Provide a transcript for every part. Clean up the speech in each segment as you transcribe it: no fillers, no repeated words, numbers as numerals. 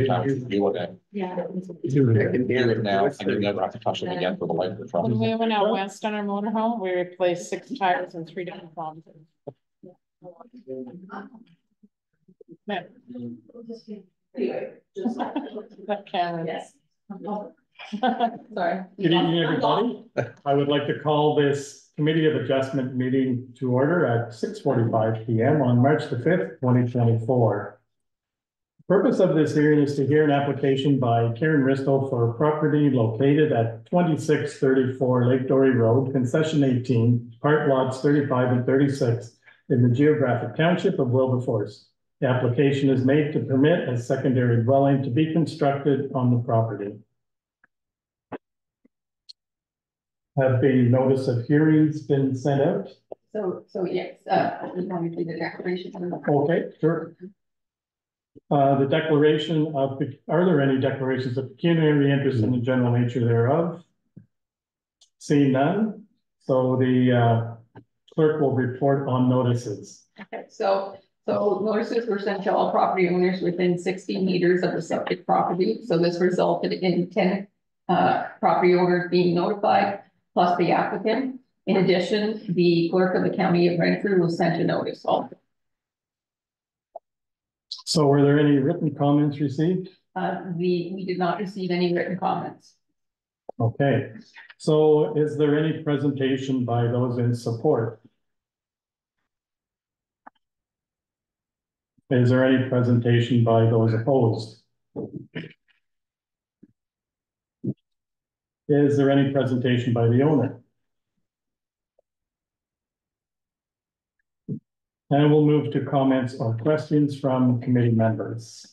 You look at. Yeah. I can hear it now, and you never have to touch it again for the life of the truck. When we went out west on our motorhome, we replaced 6 tires and 3 different phones. Yeah. That camera. Yes. Sorry. Good evening, everybody. I would like to call this Committee of Adjustment meeting to order at 6:45 p.m. on March the 5th, 2024. The purpose of this hearing is to hear an application by Karen Risto for property located at 2634 Lake Dory Road, Concession 18, Part Lots 35 and 36 in the geographic Township of Wilberforce. The application is made to permit a secondary dwelling to be constructed on the property. Have the notice of hearings been sent out? So yes, we want to do the declaration. Okay, sure. The declaration of, are there any declarations of pecuniary interest in the general nature thereof? Seeing none, so the clerk will report on notices. Okay, so notices were sent to all property owners within 60 meters of the subject property. So this resulted in 10 property owners being notified, plus the applicant. In addition, the clerk of the county of Renfrew was sent a notice also. So were there any written comments received? We did not receive any written comments. Okay, so is there any presentation by those in support? Is there any presentation by those opposed? Is there any presentation by the owner? And we'll move to comments or questions from committee members.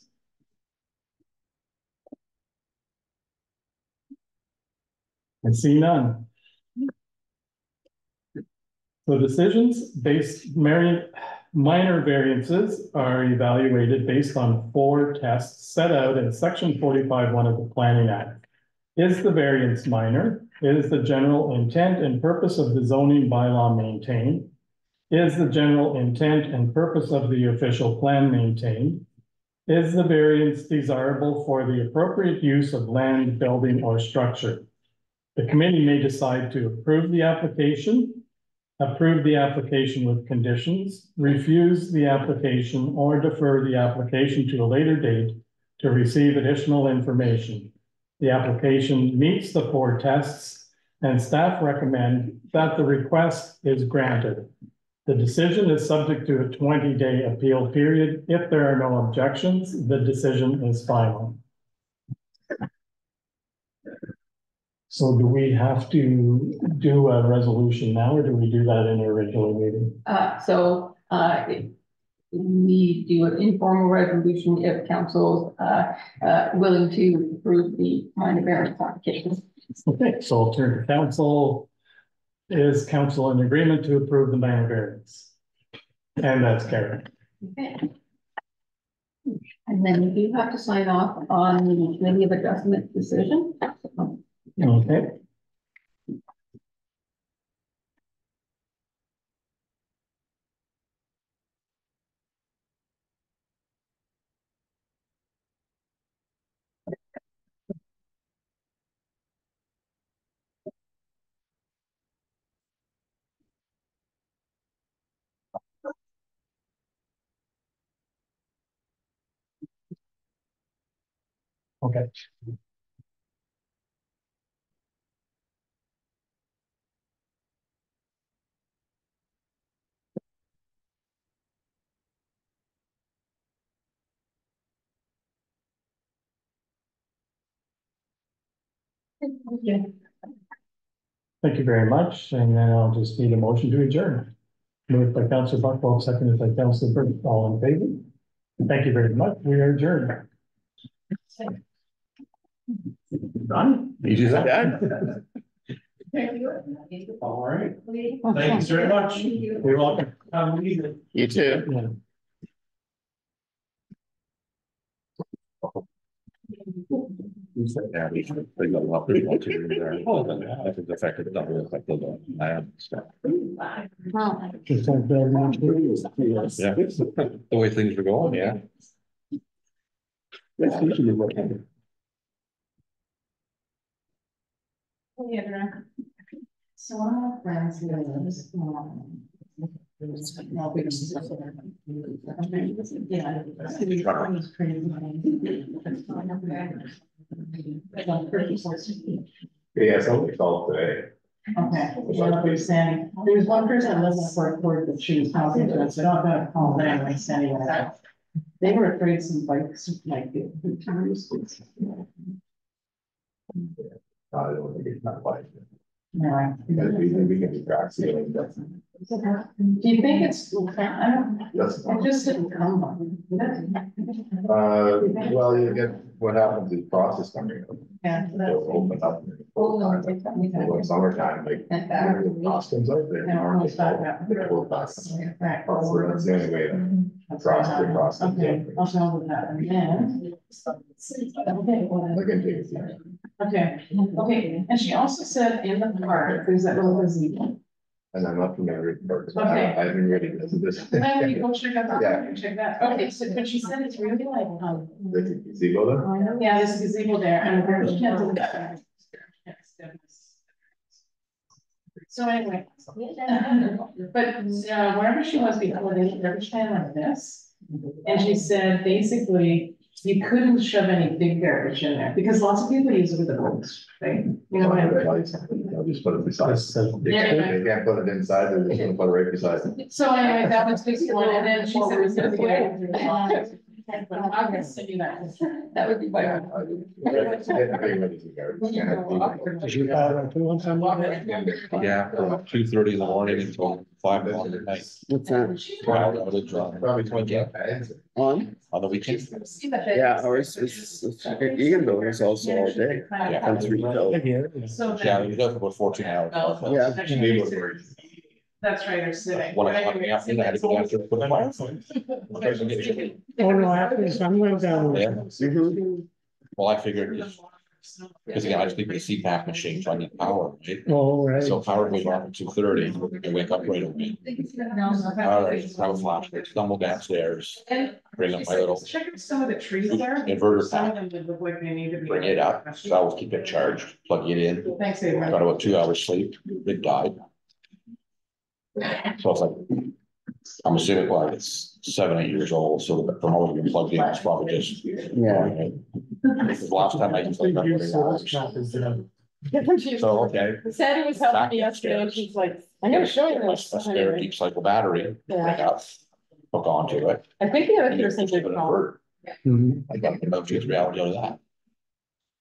I see none. So decisions based minor variances are evaluated based on 4 tests set out in section 45(1) of the Planning Act. Is the variance minor? Is the general intent and purpose of the zoning bylaw maintained? Is the general intent and purpose of the official plan maintained? Is the variance desirable for the appropriate use of land, building, or structure? The committee may decide to approve the application with conditions, refuse the application, or defer the application to a later date to receive additional information. The application meets the 4 tests, and staff recommend that the request is granted. The decision is subject to a 20-day appeal period. If there are no objections, the decision is final. So do we have to do a resolution now, or do we do that in a regular meeting? We do an informal resolution if council willing to approve the minor variance application. Okay, so I'll turn to council. Is council in agreement to approve the minor variance? And that's Karen. Okay. And then you do have to sign off on the committee of adjustment decision. Okay. Okay. Okay. Thank you very much. And then I'll just need a motion to adjourn. Moved by Councilor Buckwell, seconded by Councilor Burke. All in favor? Thank you very much. We are adjourned. Done? Easy as that. All right. Thanks very much. You're welcome. You too. Yeah. Yeah, we should bring them up if you want to. I think the fact that it doesn't affect the land stuff. Just like very much. Yeah, the way things are going, yeah. That's usually what happens. So one of my friends lives, Yeah, somebody called today. okay, what was saying, there was one person that lives in Fort Worth that she was talking to, I said, oh, I'm gonna call them, and I sent it out. They were afraid some bikes might get. I don't think it's not like. Yeah. We can be crack sealing, that's. Do you think it's, I don't, it just didn't come up. Well, you get, what happens is process coming up. Yeah. They'll open up. Well, summertime, like, costumes out there. And we're almost back now. Right. So that's the only way to cross. Okay, I'll tell them that, and then. Okay, well, Look into it. okay, and she also said in the park, there's that little gazebo. And I'm not familiar with parks. Okay. I haven't really visited this. Then you go check out Yeah. that, check that, okay, so, but she said it's really like, The gazebo there? yeah, there's a gazebo there, and we're just can't do that. So anyway, but wherever she was before, they never stand like this. And she said, basically, you couldn't shove any big garbage in there, because lots of people use it with the boats, right? You know what I mean? I'll just put it beside. Yeah. They can't put it inside, they're just gonna put it right beside it. So anyway, that was this one, and then she said, it's gonna be. But I'm gonna send you that. That would be my. Did you buy that too one time? Yeah, from 2:30 in the morning until 5 o'clock at night. What's that? Power outage on probably 20 On? the weekend. Yeah, ours is, Eganville is also all day. Yeah. From 3 till. So Yeah, then, you go for about 14 hours. Yeah. that's right, or civic. 1 o'clock in the afternoon, I had to go down to put a fire. Oh, no, after the sun went down. Yeah, Mhm. well, I figured just, because again, I just need the CPAP machine, so I need power, right? Oh, right. So power goes off at 2:30, I wake up right away. All right, have a flashlight, stumble downstairs, bring up my little Check out some of the trees there. inverter Some of pack, them look like they need to be. bring it up, so I always keep it charged, plug it in, Thanks, Abraham. got about 2 hours sleep, it died. So it's like, I'm assuming like it's 7, 8 years old, so the thermometer being plugged in, it's probably just. Yeah. The last time I used to. So, okay. Sandy was helping me yesterday, and she's like, I'm gonna show you this. A spare deep cycle battery, bring it up, hook onto it. I think the other person did call. Convert. Mhm. I got about 2 or 3 hours out of that.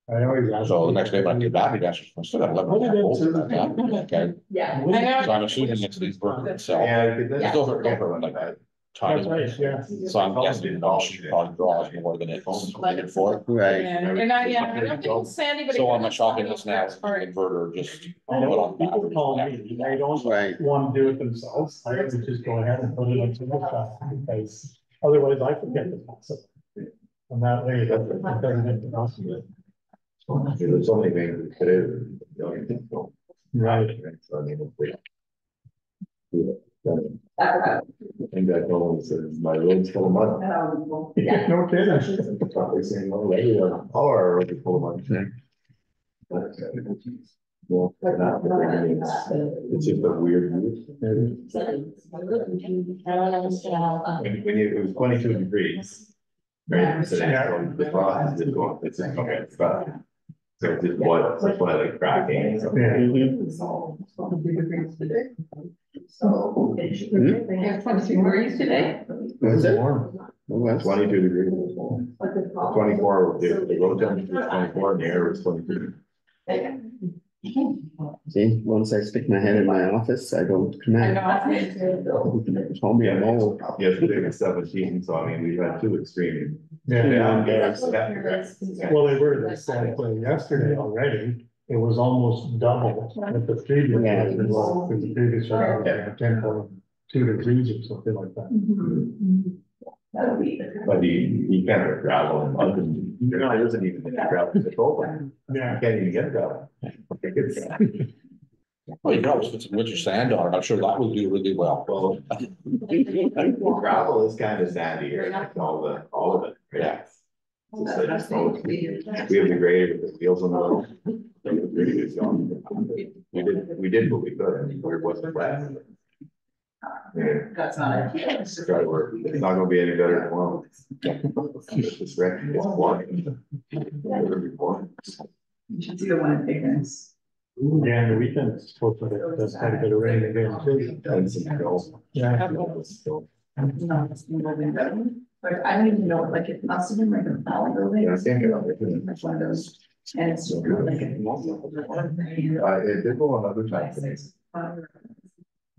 I always ask. So the next day when I get back, I guess I still got 11 volts in that battery, okay? Yeah. I know. So I'm assuming it's the inverter itself. Yeah. It's still for like that. That's right, yeah. So I'm guessing the machine probably draws more than it's rated for. Right. And I, yeah, I don't think it's Sandy, but. So on my shopping list now, inverter just. I know people call me, they don't Right. want to do it themselves, I would just go ahead and put it into the shop, because otherwise I forget to pass it. And that way, it doesn't get the cost of it. There's so many things that it is. Right. So I mean, I think that goal says my road's full of mud. Yeah, no kidding. Probably saying, well, regular, all our roads are full of mud. Well, it's just a weird. When it was 22 degrees. Right, so the frost is going, it's like, okay, it's fine. So it's just boils, that's why I like cracking. We have 23 degrees today. Was it? Warm. Well, 22 degrees. 24, the road temperature was 24 and the air was 22. see, once I stick my head in my office, I don't come I out. know. Call me a mole. Yesterday was 17, so I mean, we had 2 extreme. Yeah. Yeah. Well, they were this sad play yesterday already, it was almost double at the previous. Yeah. Because the previous one, had 10.2 degrees or something like that. But you can't gravel and mud, and there isn't even any gravel control. You Yeah. can't even get gravel. Well, you can always put some winter sand on it, I'm sure that will do really well. Well, gravel is kind of sandy here, like all of it, yeah. Just like, oh, we have the grader with the wheels on the road. It was pretty good job. We did what we could, I mean, where it wasn't flat. Yeah. That's not. It's gotta work. It's not gonna be any better tomorrow. It's wrecked, it's blocked. You should see the one in Pickens. Yeah, and the weekend is supposed to, there's quite a bit of rain again too. And some girls. Yeah. No, it's moving better. But I don't even know, like, it must have been like a power building. Yeah, I can't get out there. Like one of those, and it's just like. It did go on other times.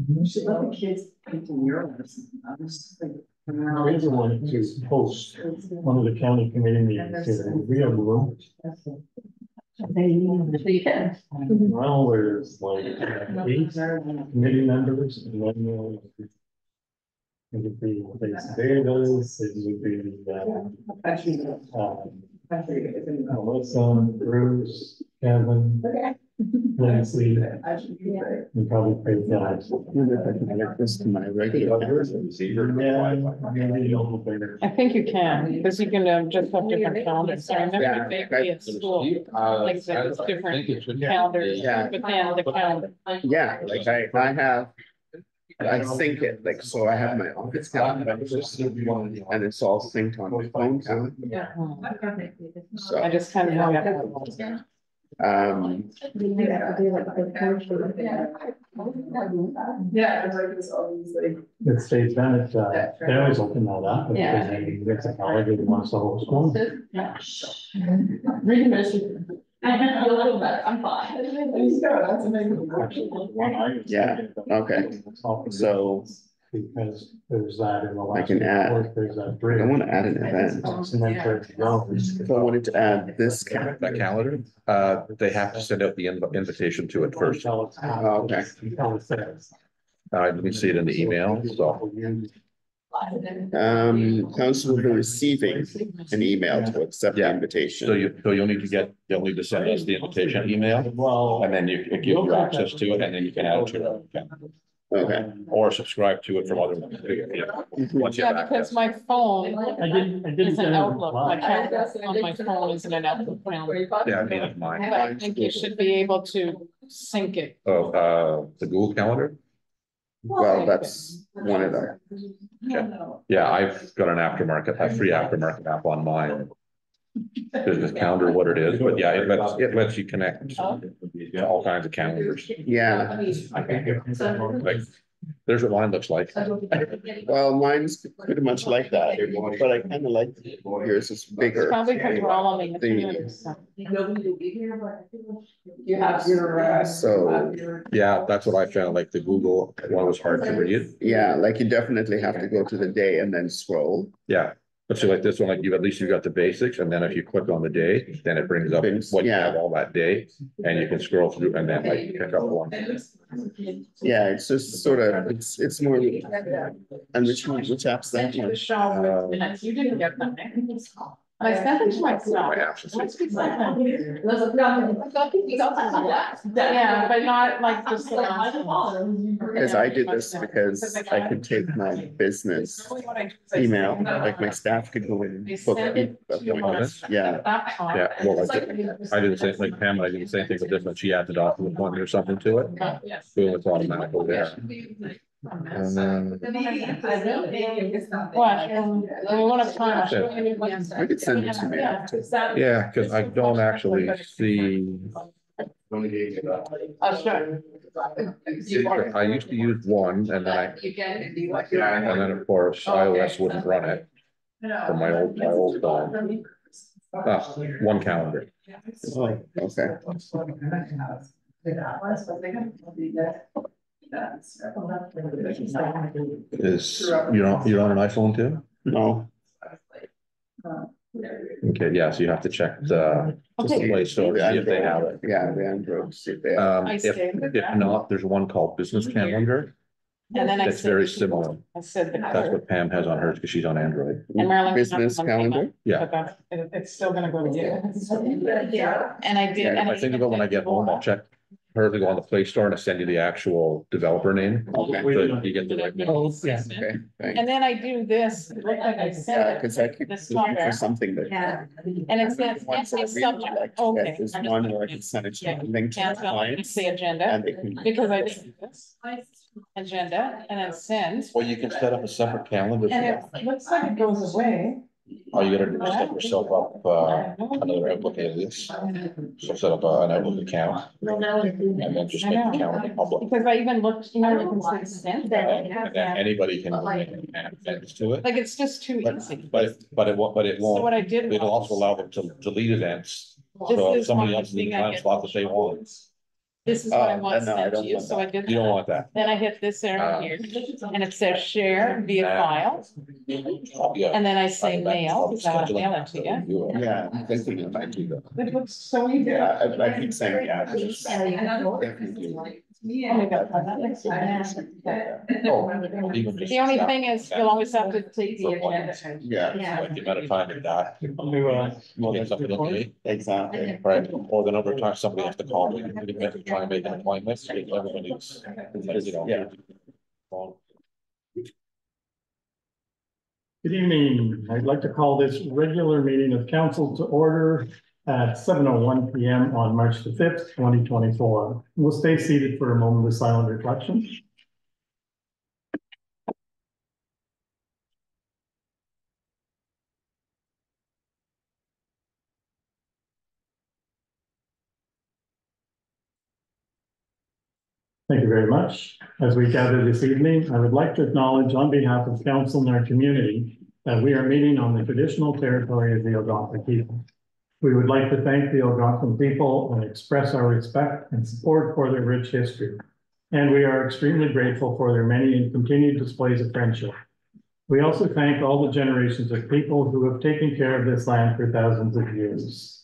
You should let the kids painting murals. I was just like. I really wanted to host one of the county committee meetings here. We have room. So you can. Well, there's like 8 committee members and then it would be Davis, it would be Melissa, Bruce, Kevin, Nancy, and probably Craig Guys. Wonder if I can connect this to my regular. I think you can, because you can just have different calendars. I remember vaguely at school, like there was different calendars, Yeah. but then the calendar. Yeah, like I sync it, like, so I have my office calendar, and it's all synced on my phone calendar. I So, just kind of know. Yeah, it's like this all these like. It stays down, it's, they always open that up. Because Yeah. it's a holiday, once the whole school. I have a little bit, I'm fine. That's amazing. Yeah, okay. So Because there's that in the last. I can add- report, there's that I bridge. want to add an event. And then for it to go. If I wanted to add this That calendar, they have to send out the invitation to it first. Until it's- Oh, okay. until it says. I didn't see it in the email, so. Council will be receiving an email to accept the Yeah. invitation. You'll need to send us the invitation email, Well. and then it gives you access to it, and then you can add it to it. Okay. Or subscribe to it from other. Once you Yeah, have because access. my phone I didn't is get an a Outlook, my reply. calendar on my phone isn't an Outlook calendar. Yeah, I mean, it's mine. But I think you should be able to sync it. Oh, the Google Calendar? Well, that's one of them. Yeah, I've got an aftermarket, a free aftermarket app on mine. Business calendar, what it is, but yeah, it lets you connect to all kinds of calendars. Yeah, Like, there's what mine looks like. well, mine's pretty much like that, but I kind of like yours is bigger. Probably because we're all on the computer. so. You have your. So- Yeah, that's what I found, like the Google one was hard to read. Yeah, like you definitely have to go to the day and then scroll. Yeah, but so like this one, like you, at least you got the basics, and then if you click on the day, then it brings up what you have all that day. And you can scroll through and then like pick up one. Yeah, it's just sort of, it's more, and which app's Sent that you one? the show with minutes, you didn't get them. I sent it to myself. Must be something. Yeah, but not like just the last one. Because I did this because I could take my business email, like my staff could go in and book appointments. Yeah, Yeah, well, I did the same, like Pam, I did the same thing with this one, she added off an appointment or something to it. Boom, it's automatically there. What, we want to try. I'll show you what- I could send it to me after. Yeah, because I don't actually see, I'll show you. I used to use one and then and then of course iOS wouldn't run it from my old phone. One calendar. Oh, okay. Is, you're on an iPhone too? No, Okay, yeah, so you have to check the Play Store, see if they have it. yeah, the Android, see if they have. If not, there's one called Business Calendar. And then I That's said. very similar. I said. the That's what Pam has on hers because she's on Android. And Marilyn. Business calendar? Yeah. But that's, it's still gonna go to you. And I did. and I think about when I get home, I'll check her to go on the Play Store and send you the actual developer name. Okay. So you get the right. Oh, yeah. Okay, thanks. And then I do this, it looked like I Yeah, said, cause I keep this looking for software, something that. and it says, Ones that I it's really subject, like. okay. There's I'm just one gonna where I can send it to Yeah, link to cancel, clients the agenda, and they can. because I did this, agenda, and then send, Well, you can set up a separate calendar. for and that. it looks like it goes away. All you gotta do is set yourself up, another Outlook alias. So set up an Outlook account and then just make the calendar public. Because I even looked, you know, you can say send, And then anybody can add events to it, like, it's just too easy. but it won't, So what I did it'll was, also allow them to delete events. This So if is somebody one else in the thing I time get. slot that they want, this is what I Oh, want no, I sent to don't you, want so I did you don't that. want that. Then I hit this area here, and it says share via file, Yeah. and then I say mail, because I want to mail it to you. Yeah, I'm thinking it might do that. It looks so easy. Yeah, I keep saying, yeah. it's definitely. Oh my God, that makes sense. Oh, even just The only that- thing is, you'll always have to take the For agenda. Yeah, Like the amount of time that I'll do, get something to me, exactly. right, or the number of times somebody has to call me, to try and make an appointment, everybody's, you know. Yeah. Good evening. I'd like to call this regular meeting of council to order at 7:01 PM on March the 5th, 2024. We'll stay seated for a moment of silent reflection. Thank you very much. As we gather this evening, I would like to acknowledge on behalf of council and our community that we are meeting on the traditional territory of the Algonquin people. We would like to thank the Algonquin people and express our respect and support for their rich history. And we are extremely grateful for their many and continued displays of friendship. We also thank all the generations of people who have taken care of this land for thousands of years.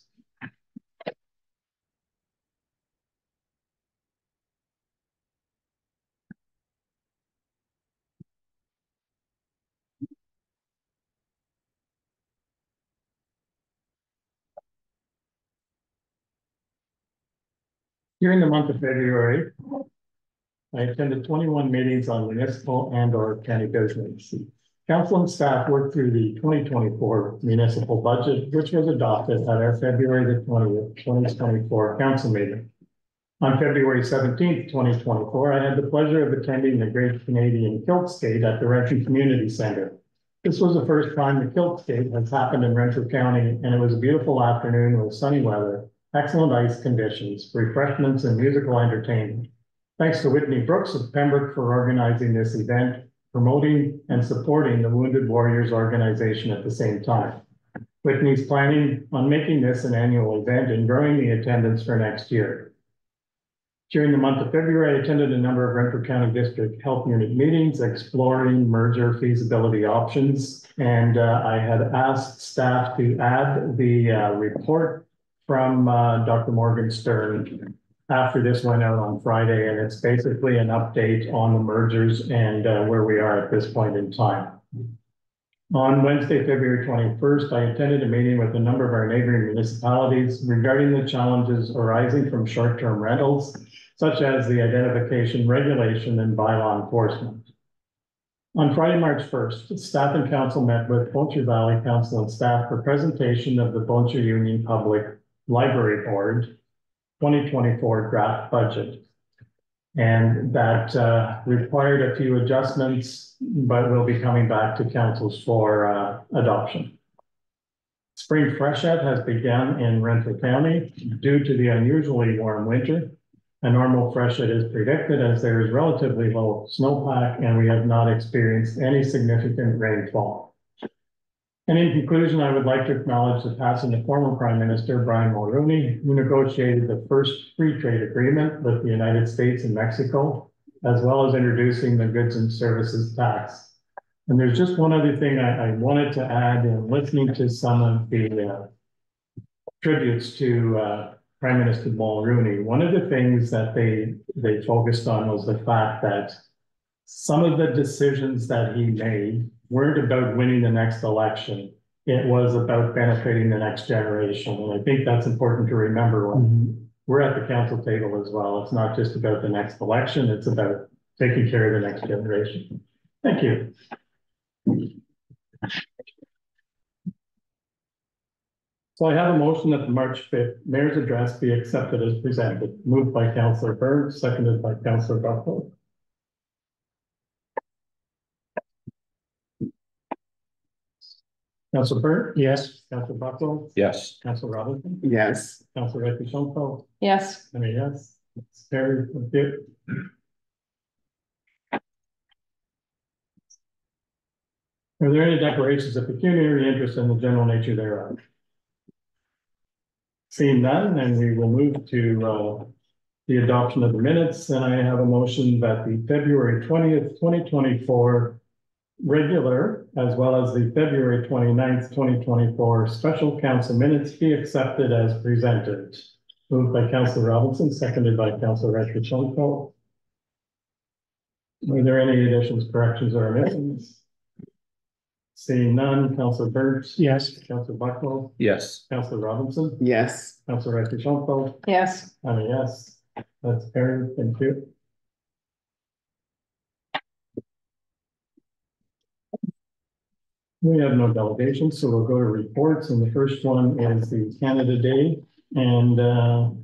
During the month of February, I attended 21 meetings on municipal and/or county business. Council and staff worked through the 2024 municipal budget, which was adopted at our February the 20th, 2024 council meeting. On February 17th, 2024, I had the pleasure of attending the Great Canadian Kilt Skate at the Renfrew Community Center. This was the first time the Kilt Skate has happened in Renfrew County, and it was a beautiful afternoon with sunny weather, excellent ice conditions, refreshments, and musical entertainment. Thanks to Whitney Brooks of Pembroke for organizing this event, promoting and supporting the Wounded Warriors organization at the same time. Whitney's planning on making this an annual event and growing the attendance for next year. During the month of February, I attended a number of Renfrew County District Health Unit meetings exploring merger feasibility options. And I had asked staff to add the report from Dr. Morgan Stern after this went out on Friday, and it's basically an update on the mergers and where we are at this point in time. On Wednesday, February 21st, I attended a meeting with a number of our neighboring municipalities regarding the challenges arising from short-term rentals, such as the identification, regulation, and bylaw enforcement. On Friday, March 1st, staff and council met with Bossier Valley Council and staff for presentation of the Bossier Union Public Library Board 2024 draft budget. And that required a few adjustments, but will be coming back to councils for adoption. Spring freshet has begun in Renfrew County due to the unusually warm winter. A normal freshet is predicted as there is relatively low snowpack and we have not experienced any significant rainfall. And in conclusion, I would like to acknowledge the passing of former Prime Minister Brian Mulroney, who negotiated the first free trade agreement with the United States and Mexico, as well as introducing the goods and services tax. And there's just one other thing I wanted to add in listening to some of the tributes to Prime Minister Mulroney. One of the things that they focused on was the fact that some of the decisions that he made weren't about winning the next election. It was about benefiting the next generation. And I think that's important to remember when we're at the council table as well. It's not just about the next election, it's about taking care of the next generation. Thank you. So I have a motion that the March 5th mayor's address be accepted as presented, moved by Councillor Byrd, seconded by Councillor Buckle. Councillor Byrd? Yes. Councillor Buckle? Yes. Councillor Robinson? Yes. Councillor Reddy-Shonko? Yes. I mean, yes. It's carried. Thank you. Are there any declarations of pecuniary interest in the general nature thereof? Seeing none, then we will move to the adoption of the minutes, and I have a motion that the February 20th, 2024 regular, as well as the February 29th, 2024 special council minutes be accepted as presented. Moved by Councillor Robinson, seconded by Councillor Reddy-Shonko. Are there any additions, corrections, or omissions? Seeing none, Councillor Byrd? Yes. Councillor Buckle? Yes. Councillor Robinson? Yes. Councillor Reddy-Shonko? Yes. I'm a yes. That's carried. Thank you. We have no delegations, so we'll go to reports, and the first one is the Canada Day and the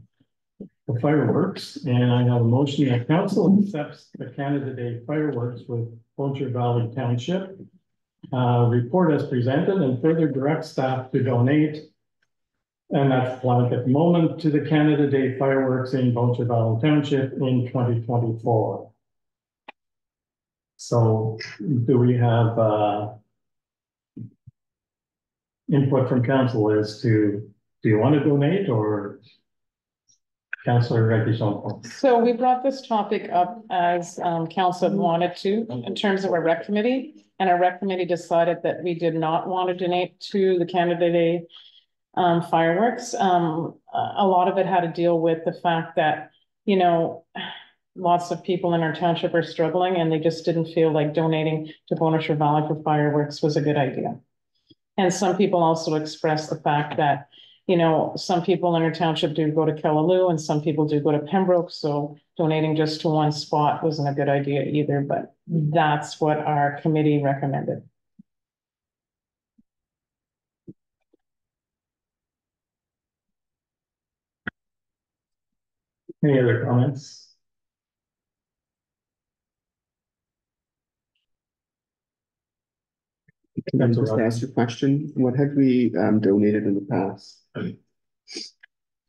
fireworks, and I have a motion that council accepts the Canada Day fireworks with Poacher Valley Township. Report as presented and further direct staff to donate. And that's blank at the moment to the Canada Day fireworks in Poacher Valley Township in 2024. So do we have input from council as to, do you want to donate, or Councillor Reddy-Shonko? So we brought this topic up as council wanted to, in terms of our rec committee, and our rec committee decided that we did not want to donate to the Canada Day fireworks. A lot of it had to deal with the fact that, you know, lots of people in our township are struggling, and they just didn't feel like donating to Bonaire Valley for fireworks was a good idea. And some people also expressed the fact that, you know, some people in our township do go to Kellaloo and some people do go to Pembroke. So donating just to one spot wasn't a good idea either, but that's what our committee recommended. Any other comments? Can I just ask a question? What had we donated in the past? I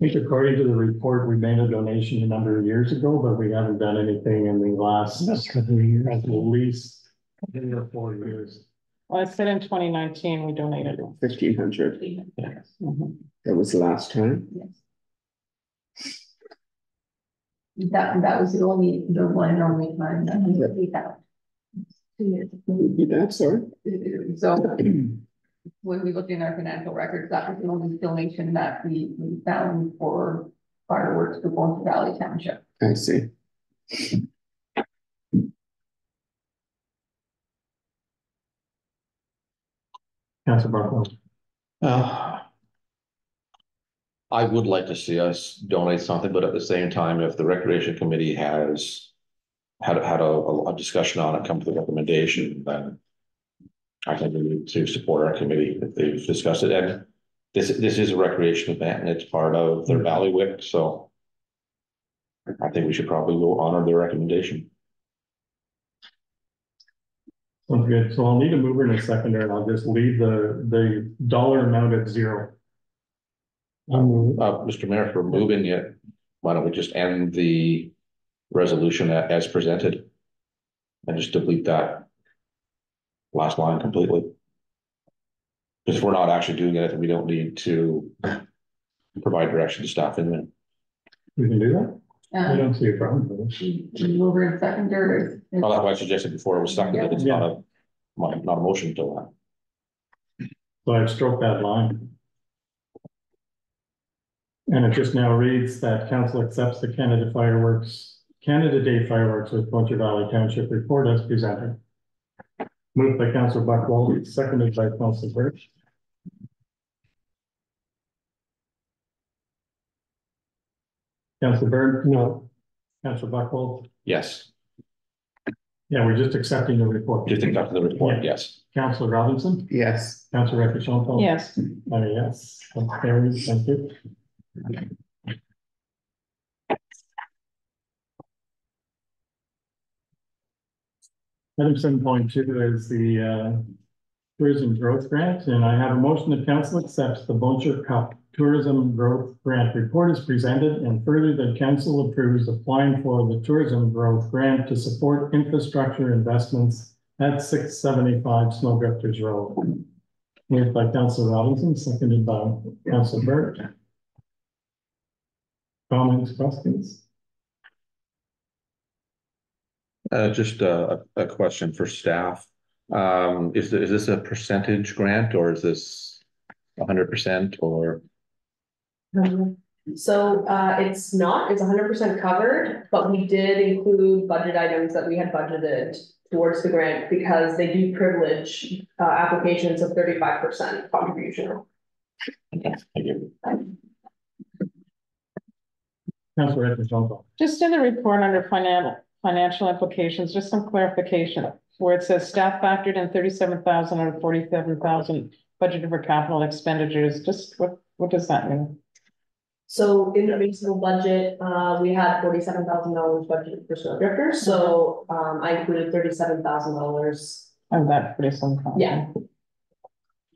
think according to the report, we made a donation a number of years ago, but we haven't done anything in the last couple of years, at least 3 or 4 years. Well, I said in 2019, we donated. 1,500. Yes. That was the last time. Yes. That was the only time that we did that. 2 years. Repeat that, sorry. So when we looked in our financial records, that was the only donation that we found for fireworks to Bonaire Valley Township. I see. Councillor Barklow. I would like to see us donate something, but at the same time, if the recreation committee has had a discussion on it, come to the recommendation, then I think we need to support our committee if they've discussed it. And this is a recreation event and it's part of their bailiwick, so I think we should probably go honor their recommendation. Sounds good. So I'll need a mover and a seconder, and I'll just leave the dollar amount at 0. Mr. Mayor, if we're moving it, why don't we just end the resolution as presented and just delete that last line completely? Because if we're not actually doing it, then we don't need to provide direction to staff in there. We can do that? I don't see a problem with it. Mover and seconder. Well, that's why I suggested before it was seconded. It's Yeah. not a motion to that. So I've stroked that line. And it just now reads that council accepts the Canada Day fireworks with Poacher Valley Township report as presented. Moved by Councillor Buckwalter, seconded by Councillor Birch. Councillor Byrd, No, Councillor Buckles. Yes, Yeah, we're just accepting the report. just accept the report, yes. Councillor Robinson, Yes. Councillor Rector. Yes, Yes, that's carried, thank you. Item 7.2 is the tourism growth grant, and I have a motion that council accepts the Buncher Cup Tourism Growth Grant report is presented, and further that council approves applying for the tourism growth grant to support infrastructure investments at 675 Snowdrifters Road. Moved by Councillor Robinson, seconded by Councillor Burt. Comments, questions? Just a question for staff. Is this a percentage grant or is this 100% or? So it's not, it's 100% covered, but we did include budget items that we had budgeted towards the grant because they do privilege applications of 35% contribution. Okay, thank you. Councillor Rector. just in the report under financial implications, just some clarification, where it says staff factored in 37,000 out of 47,000 budgeted for capital expenditures, just what does that mean? So in the reasonable budget, we had $47,000 budgeted for Snowdrifters, so I included $37,000. Oh, that pretty simple. Yeah.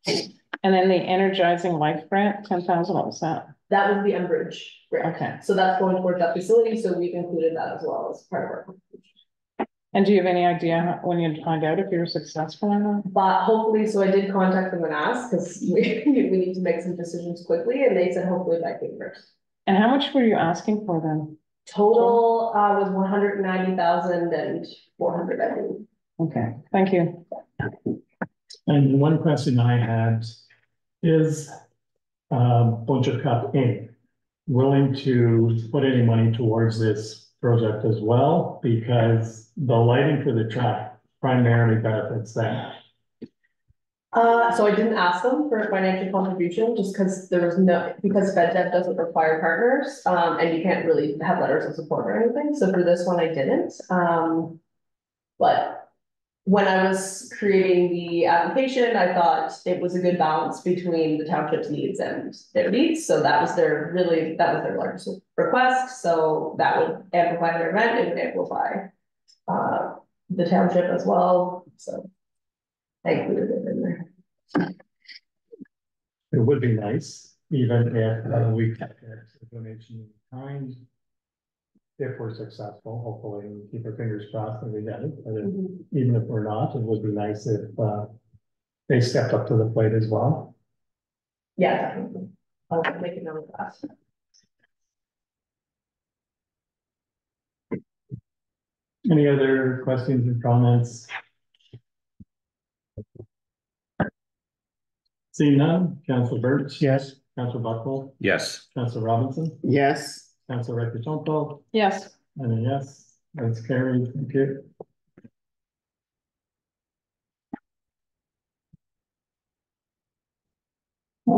And then the energizing life grant, 10,000, what was that? That was the Enbridge grant. Okay. So that's going towards that facility, so we've included that as well as part of our contribution. And do you have any idea when you'd find out if you're successful or not? But hopefully, so I did contact them and ask, because we need to make some decisions quickly, and they said hopefully by May 1st. And how much were you asking for them? Total was 190,000 and 400, I think. Okay, thank you. And one question I had is, Buncher Cup Inc. willing to put any money towards this project as well? Because the lighting for the track primarily benefits them. So I didn't ask them for a financial contribution just because there was because FedDev doesn't require partners, and you can't really have letters of support or anything. So for this one, I didn't. But when I was creating the application, I thought it was a good balance between the township's needs and their needs. So that was their largest request. So that would amplify their event, it would amplify the township as well. So I included it in there. It would be nice, even if we kept a donation in kind. If we're successful, hopefully, and keep our fingers crossed that we get it, but even if we're not, it would be nice if they stepped up to the plate as well. Yeah, definitely. I'll make a note of that. Any other questions or comments? Seeing none, Councillor Birch. yes, Councillor Buckle, Yes, Councillor Robinson, Yes. Councillor Rector. Yes, And a yes, that's carried, thank you.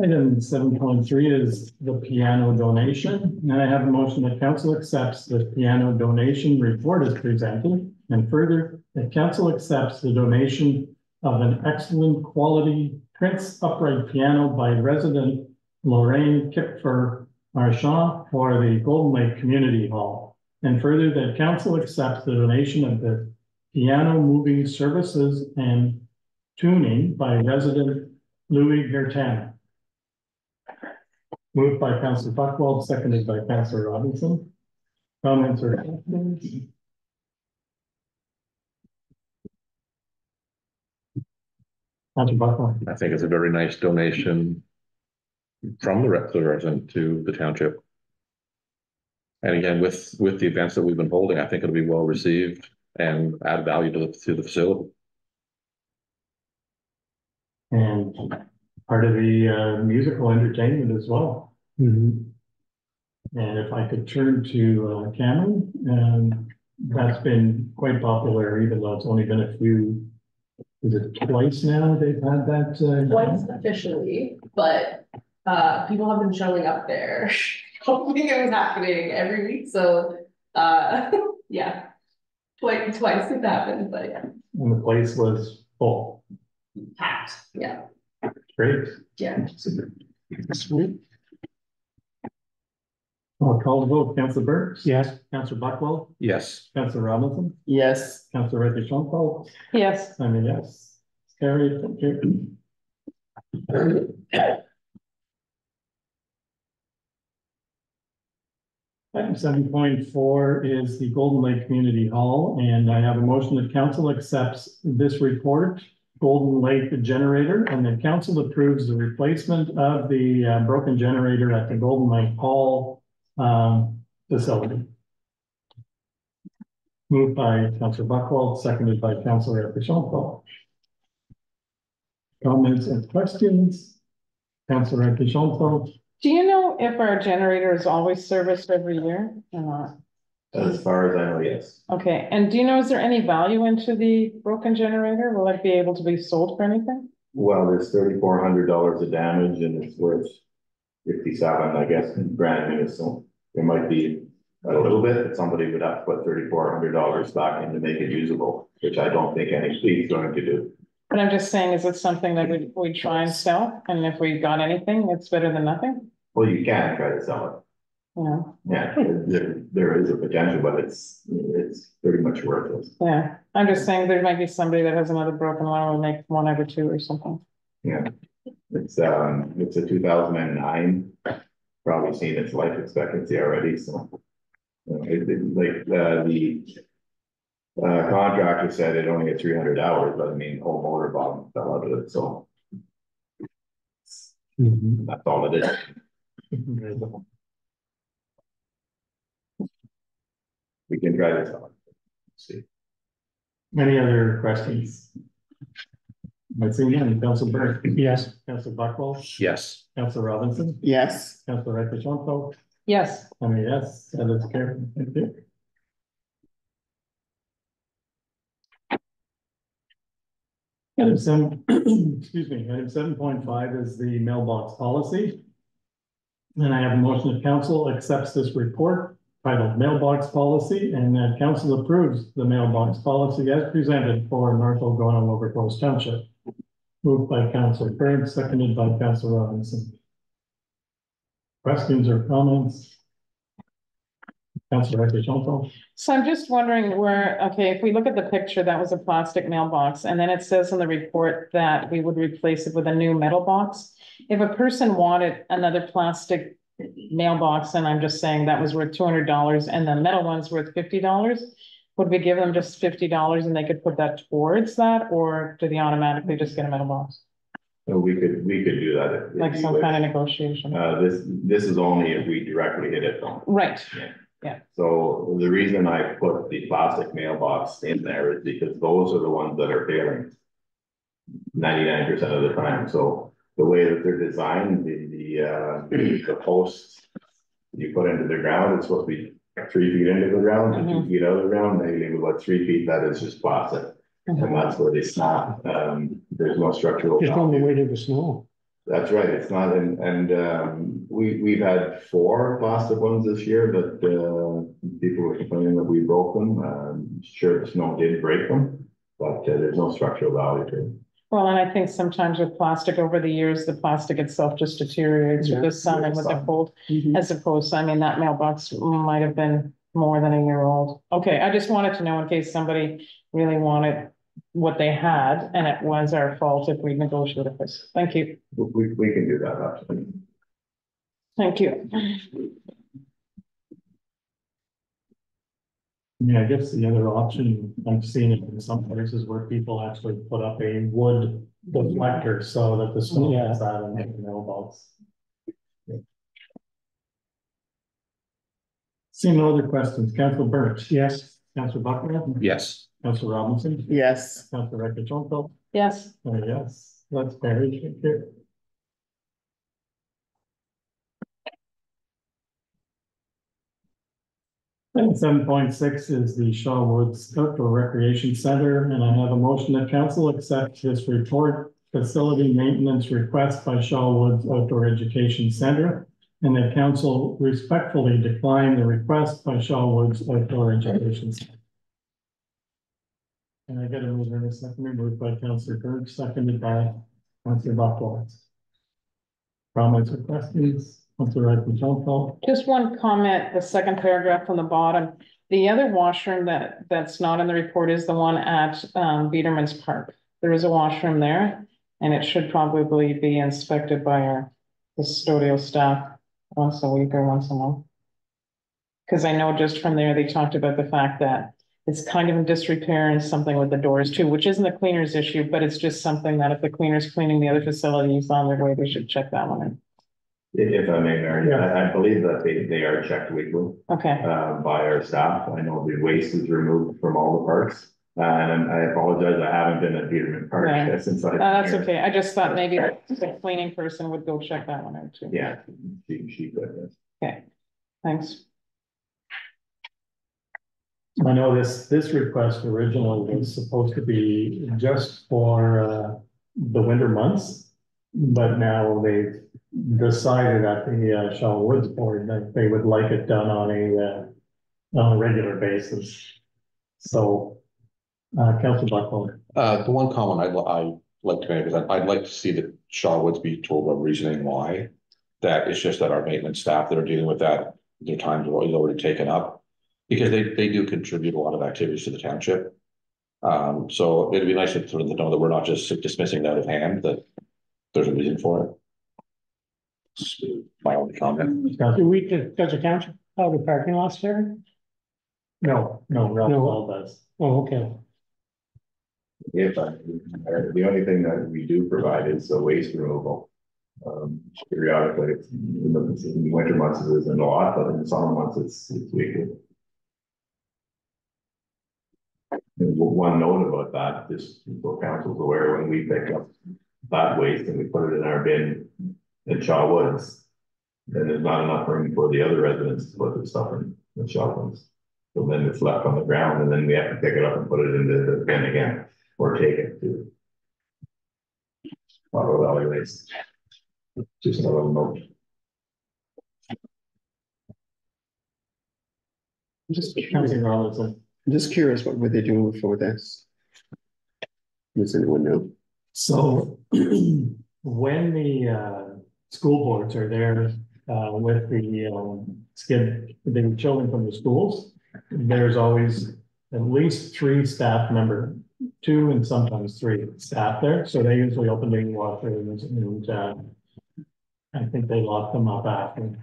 Item 7.3 is the piano donation, and I have a motion that council accepts the piano donation report as presented, and further, that council accepts the donation of an excellent quality Prince upright piano by resident Lorraine Kipfer Marchand for the Golden Lake Community Hall. And further, that council accepts the donation of the piano moving services and tuning by resident Louis Gertan. Moved by Councillor Buckwald, seconded by Councillor Robinson. Comments or questions? Councillor Buckwald. I think it's a very nice donation from the resident to the township. And again, with the events that we've been holding, I think it'll be well received and add value to the facility. And part of the musical entertainment as well. And if I could turn to Cameron, that's been quite popular, even though it's only been a few, is it twice now they've had that? Twice officially, but people have been showing up there hoping it was happening every week, so, yeah. Twice it happened, but yeah, And the place was full. packed, yeah, Great. yeah. I'll call the vote. Councillor Burke. Yes. Councillor Buckwell. Yes. Councillor Robinson. Yes. Councillor Reddy Shonfeld. Yes. I mean, yes. It's carried. Thank you. Item 7.4 is the Golden Lake Community Hall, and I have a motion that council accepts this report, Golden Lake generator, and that council approves the replacement of the broken generator at the Golden Lake Hall facility. Moved by Councillor Buckwell, seconded by Councillor Shonfeld. Comments and questions? Councillor Shonfeld. Do you know if our generator is always serviced every year or not? As far as I know, yes. Okay, and do you know, is there any value into the broken generator? Will it be able to be sold for anything? Well, there's $3,400 of damage and it's worth 57, I guess, brand new, so there might be a little bit, but somebody would have to put $3,400 back in to make it usable, which I don't think any fleet's going to do. But I'm just saying, is it something that we try and sell? And if we got anything, it's better than nothing? Well, you can try to sell Yeah, it. Yeah, there is a potential, but it's pretty much worthless. yeah. I'm just saying there might be somebody that has another broken one or make one every two or something. Yeah, it's a 2009, probably seen its life expectancy already, so. The contractor said it only had 300 hours, but I mean, whole motor bottom fell out of it, so. That's all it is. We can try this out. See. Any other questions? I see none. Councillor Burke. Yes. Councillor Buckwell. Yes. Councillor Robinson. Yes. Councillor Shonfeld. Yes, I mean, yes, that is carried. Thank you. Item 7, excuse me, item 7.5 is the mailbox policy. And I have a motion that council accepts this report titled Mailbox Policy, and that council approves the mailbox policy as presented for North Algona Wilberforce Township. Moved by Councillor Burns, seconded by Councillor Robinson. Questions or comments? Councillor Shonfeld. so I'm just wondering where, okay, if we look at the picture, that was a plastic mailbox, and then it says in the report that we would replace it with a new metal box. If a person wanted another plastic mailbox, and I'm just saying that was worth $200 and the metal one's worth $50, would we give them just $50 and they could put that towards that, or do they automatically just get a metal box? So we could do that. If Like you some wish. kind of negotiation? This is only if we directly hit it though. Right, So the reason I put the plastic mailbox in there is because those are the ones that are failing 99% of the time. So the way that they're designed, the posts you put into the ground, it's supposed to be 3 feet into the ground and 2 feet out of the ground. They leave about 3 feet, that is just plastic. And that's where they snap. There's no structural. Just on the way to the snow. That's right, it's not, and we've had 4 plastic ones this year, but people were complaining that we broke them. Sure, the snow did break them, but there's no structural value to it. well, and I think sometimes with plastic over the years, the plastic itself just deteriorates with the sun and with the cold. As opposed to, I mean, that mailbox might have been more than a year old. Okay, I just wanted to know in case somebody really wanted what they had, and it was our fault if we negotiated this. Thank you. We can do that, absolutely. Thank you. Yeah, I guess the other option, I've seen it in some places where people actually put up a wood deflector so that the snow gets out and make the mailbox. Seeing no other questions, Councillor Burns. Yes. Councillor Buckwell. Yes. Councillor Robinson. Yes. Councillor Shonfeld. Yes, Yes, that's very good. And 7.6 is the Shaw Woods Outdoor Recreation Center, and I have a motion that council accept this report, facility maintenance request by Shaw Woods Outdoor Education Center, and that council respectfully decline the request by Shaw Woods Outdoor Education Center. And I get a mover and a second, moved by Councillor Berg, seconded by Councillor Buckland. Comments or questions? Councillor Rodriguez? Just one comment, the second paragraph from the bottom. The other washroom that's not in the report is the one at Biederman's Park. There is a washroom there, and it should probably be inspected by our custodial staff once a week or once a month. Because I know just from there, they talked about the fact that it's kind of in disrepair and something with the doors too, which isn't the cleaner's issue, but it's just something that if the cleaner's cleaning the other facilities on their way, they should check that one in. If I may, Mary, I believe that they are checked weekly, Okay, by our staff. I know the waste is removed from all the parks. And I apologize, I haven't been at Peterman Park Right. since I. that's okay. I just thought maybe the cleaning person would go check that one out too. Yeah, she could, yes. Okay, thanks. I know this request originally was supposed to be just for the winter months, but now they've decided at the Shaw Woods Board that they would like it done on a regular basis. So, Councillor Buckland. The one comment I'd like to make is that I'd like to see that Shaw Woods be told the reasoning why. That it's just that our maintenance staff that are dealing with that, their time is already taken up. Because they do contribute a lot of activities to the township. So it'd be nice to know that we're not just dismissing that out of hand, that there's a reason for it. It's my only comment. Does the township have the parking lots there? No, Ralph Hall does. Oh, okay. The only thing that we do provide is the waste removal. Periodically, in the winter months it isn't a lot, but in the summer months it's weekly. One note about that, just so council's aware, when we pick up that waste and we put it in our bin in Shaw Woods, then there's not enough room for the other residents to put their stuff in the Shaw Woods. So then it's left on the ground and then we have to pick it up and put it into the bin again, or take it to Ottawa Valley Waste. Just a little note. Councillor Robinson. I'm just curious, what were they doing before this? Does anyone know? So when the school boards are there with the children from the schools, there's always at least 3 staff members, 2 and sometimes 3 staff there. So they usually open the washrooms and I think they lock them up after.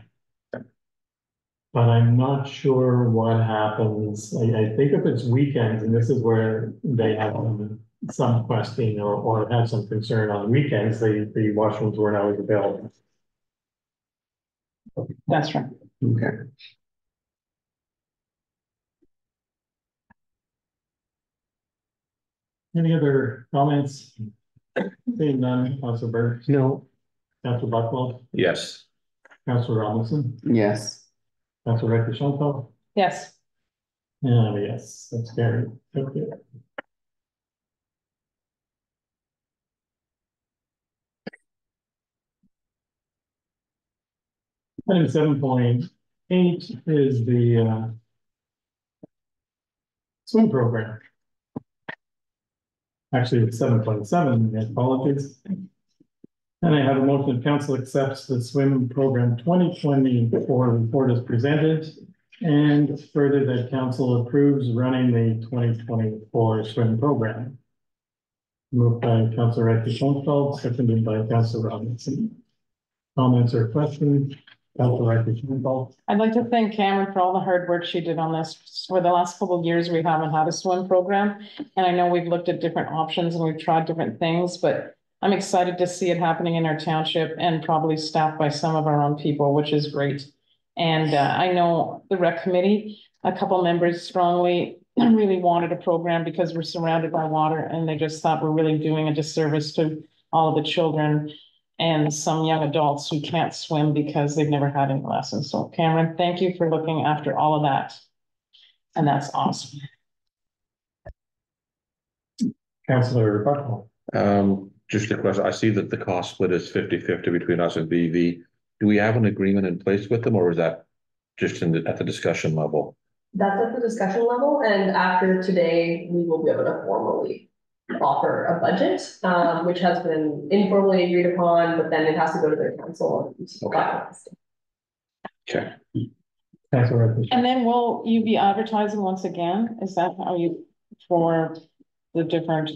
But I'm not sure what happens. I think if it's weekends, and this is where they have some question or have some concern on weekends, the washrooms weren't always available. That's right. Okay. Any other comments? Seeing none, Councillor Berg. No. Councillor Buckland. Yes. Councillor Robinson. Yes. Councillor Rector. Yes. Yes, that's carried. Thank you. Item 7.8 is the swim program. Actually, it's 7.7, apologies. And I have a motion that council accepts the swim program 2024 report as presented. And further that council approves running the 2024 swim program. Moved by Councillor Rector, seconded by Councillor Robinson. Comments or questions? Councillor Rector. I'd like to thank Cameron for all the hard work she did on this. For the last couple of years, we haven't had a swim program. And I know we've looked at different options and we've tried different things, but I'm excited to see it happening in our township and probably staffed by some of our own people, which is great. And I know the rec committee, a couple members strongly really wanted a program because we're surrounded by water and they just thought we're really doing a disservice to all of the children and some young adults who can't swim because they've never had any lessons. So Cameron, thank you for looking after all of that. And that's awesome. Councillor Buckland. Just a question. I see that the cost split is 50-50 between us and BV. do we have an agreement in place with them, or is that just at the discussion level? That's at the discussion level, and after today, we will be able to formally offer a budget, which has been informally agreed upon, but then it has to go to their council. Okay. Councilor Redfish. And then will you be advertising once again? Is that how you, for the different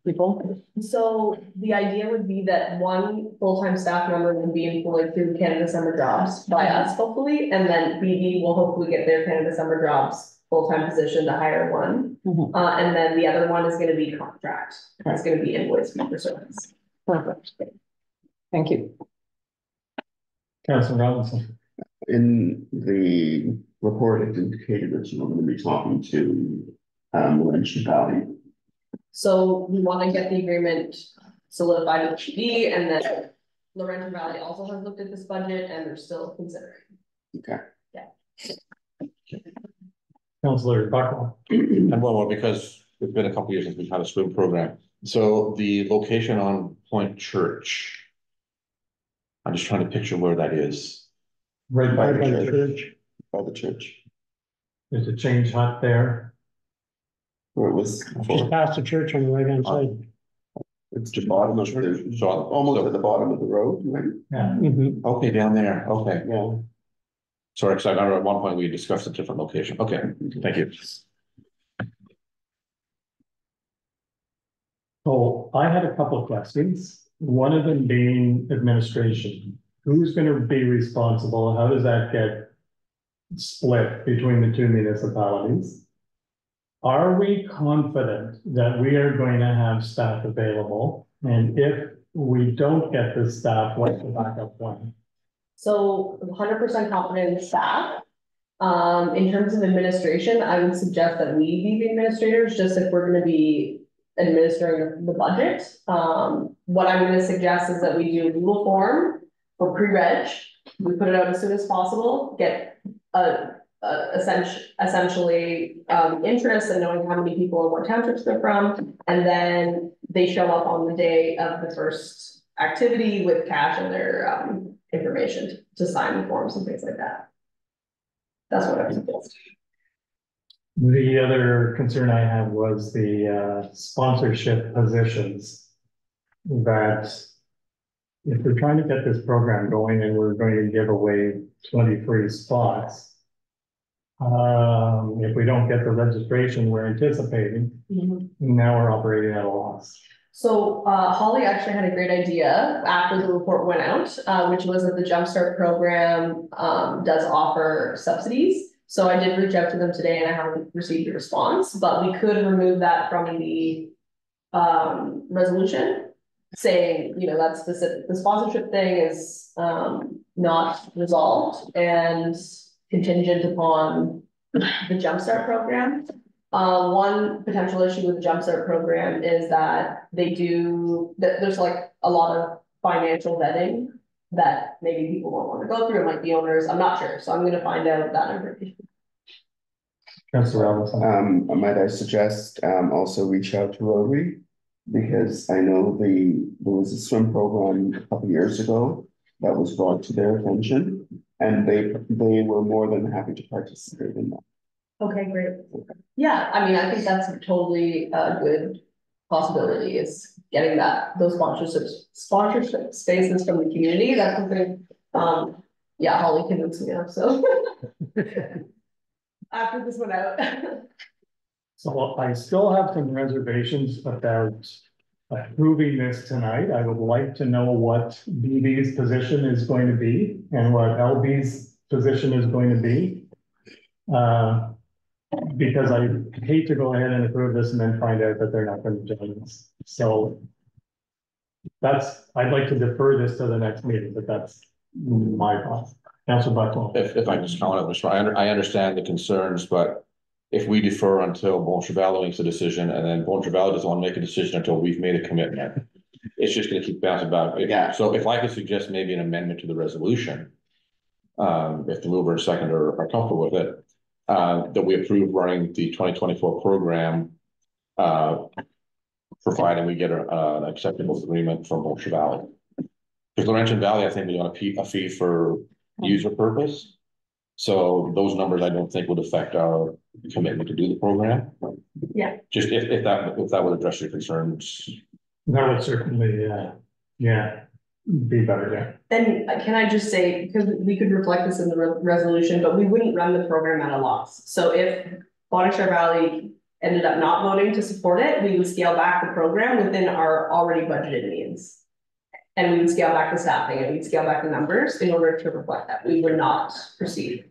people? So the idea would be that one full-time staff member will be employed through Canada Summer Jobs by us, hopefully, and then BD will hopefully get their Canada Summer Jobs full-time position to hire one. Mhm. And then the other one is gonna be contract. It's gonna be invoice fee for service. Perfect. Thank you. Councilor Robinson. In the report, it indicated that you were going to be talking to, Laurentian Valley. So we wanna get the agreement solidified with BD, and then Laurentian Valley also has looked at this budget and they're still considering. Okay. Councilor Buckland. And well, because it's been a couple years since we've had a swim program. So the location on Point Church. I'm just trying to picture where that is. Right by the the church. By the church, There's a change hut there. where it was, Just past the church on the right hand side. it's the bottom of the, So almost at the bottom of the road, right? Yeah. Mhm. okay, down there, okay. Yeah. Sorry, because I remember at one point we discussed a different location. Okay, thank you. So I had a couple of questions, one of them being administration. Who's gonna be responsible? How does that get split between the two municipalities? Are we confident that we are going to have staff available? And if we don't get the staff, what's the backup plan? So 100% confident in the staff. In terms of administration, I would suggest that we be the administrators, just if we're gonna be administering the budget. What I'm gonna suggest is that we do Google form for pre-reg. We put it out as soon as possible, get essentially interest and knowing how many people and what townships they're from. And then they show up on the day of the first activity with cash and their information to sign the forms and things like that. That's what I was supposed. The other concern I had was the sponsorship positions. That if we're trying to get this program going and we're going to give away 20 free spots. If we don't get the registration we're anticipating, now we're operating at a loss. So Holly actually had a great idea after the report went out, which was that the Jumpstart program does offer subsidies. So I did reach out to them today and I haven't received a response, but we could remove that from the resolution. Saying, you know, that's specific, the sponsorship thing is not resolved and contingent upon the Jumpstart program. One potential issue with the Jumpstart program is that there's like a lot of financial vetting that maybe people won't want to go through, like the owners, I'm not sure, so I'm gonna find out that information. Councilor Robinson. Might I suggest, also reach out to Rotary? Because I know there was a swim program a couple years ago that was brought to their attention. And they were more than happy to participate in that. Okay, great. Yeah, I mean, I think that's totally a good possibility, is getting those sponsorship spaces from the community. That's something, yeah, Holly convinced me of, so. After this went out. So I still have some reservations about approving this tonight. I would like to know what BB's position is going to be and what LB's position is going to be. Because I hate to go ahead and approve this and then find out that they're not going to join us. So I'd like to defer this to the next meeting, but that's my thoughts. Councilor Buckland. If I just comment on this, I understand the concerns, but if we defer until Bon Cheval makes a decision and then Bon Cheval doesn't want to make a decision until we've made a commitment, it's just going to keep bouncing back. Yeah. So if I could suggest maybe an amendment to the resolution, if the mover and second are comfortable with it, that we approve running the 2024 program, providing we get an acceptable agreement from Bon Cheval. Because Laurentian Valley, I think we got a fee for user purpose. So those numbers I don't think would affect our commitment to do the program. Yeah. Just if that would address your concerns. That would certainly, yeah, be better, yeah. And can I just say, because we could reflect this in the resolution, but we wouldn't run the program at a loss. So if Bonachar Valley ended up not voting to support it, we would scale back the program within our already budgeted means. And we would scale back the staffing and we'd scale back the numbers in order to reflect that. We would not proceed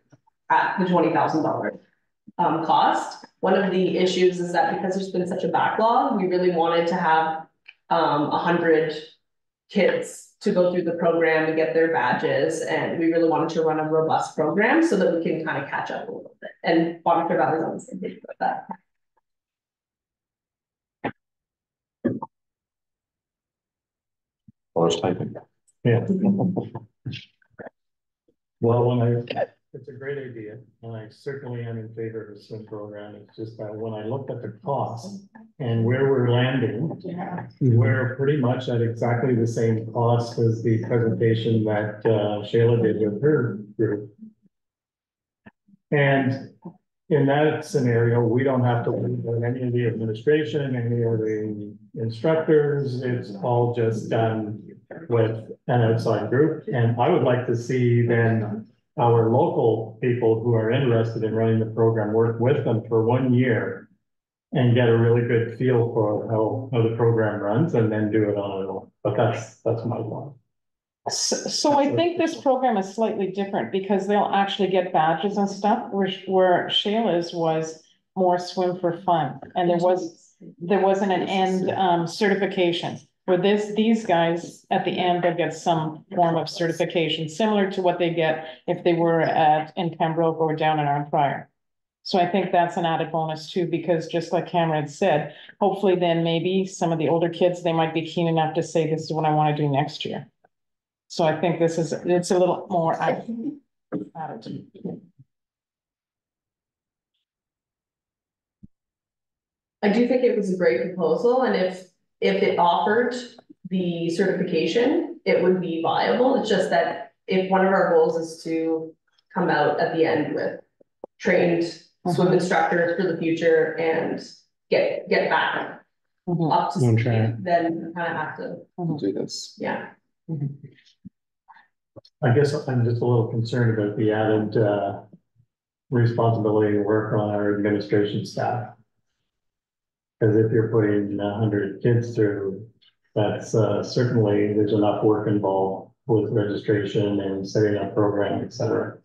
at the $20,000 cost. One of the issues is that because there's been such a backlog, we really wanted to have 100 kids to go through the program and get their badges. And we really wanted to run a robust program so that we can kind of catch up a little bit. And Bonachar Valley is on the same page about that. Or typing. Yeah. Well, it's a great idea, and I certainly am in favor of a swim program. It's just that when I looked at the cost and where we're landing, we're pretty much at exactly the same cost as the presentation that Shayla did with her group. And in that scenario, we don't have to worry about any of the administration, any of the instructors. It's all just done with an outside group. And I would like to see then our local people who are interested in running the program work with them for 1 year and get a really good feel for how the program runs and then do it on our own. But that's my one. So I think this program is slightly different because they'll actually get badges and stuff, where Shayla's was more swim for fun. And there wasn't an end certification. Where these guys at the end, they'll get some form of certification, similar to what they get if they were in Pembroke or down in Arm Prior. So I think that's an added bonus too, because just like Cameron had said, hopefully then maybe some of the older kids, they might be keen enough to say, this is what I want to do next year. So I think it's a little more added. I do think it was a great proposal, and if it offered the certification, it would be viable. It's just that if one of our goals is to come out at the end with trained swim instructors for the future and get back up to speed, then we kind of have to do this. Yeah. I guess I'm just a little concerned about the added responsibility and work on our administration staff. Because if you're putting 100 kids through, that's certainly, there's enough work involved with registration and setting up program, et cetera.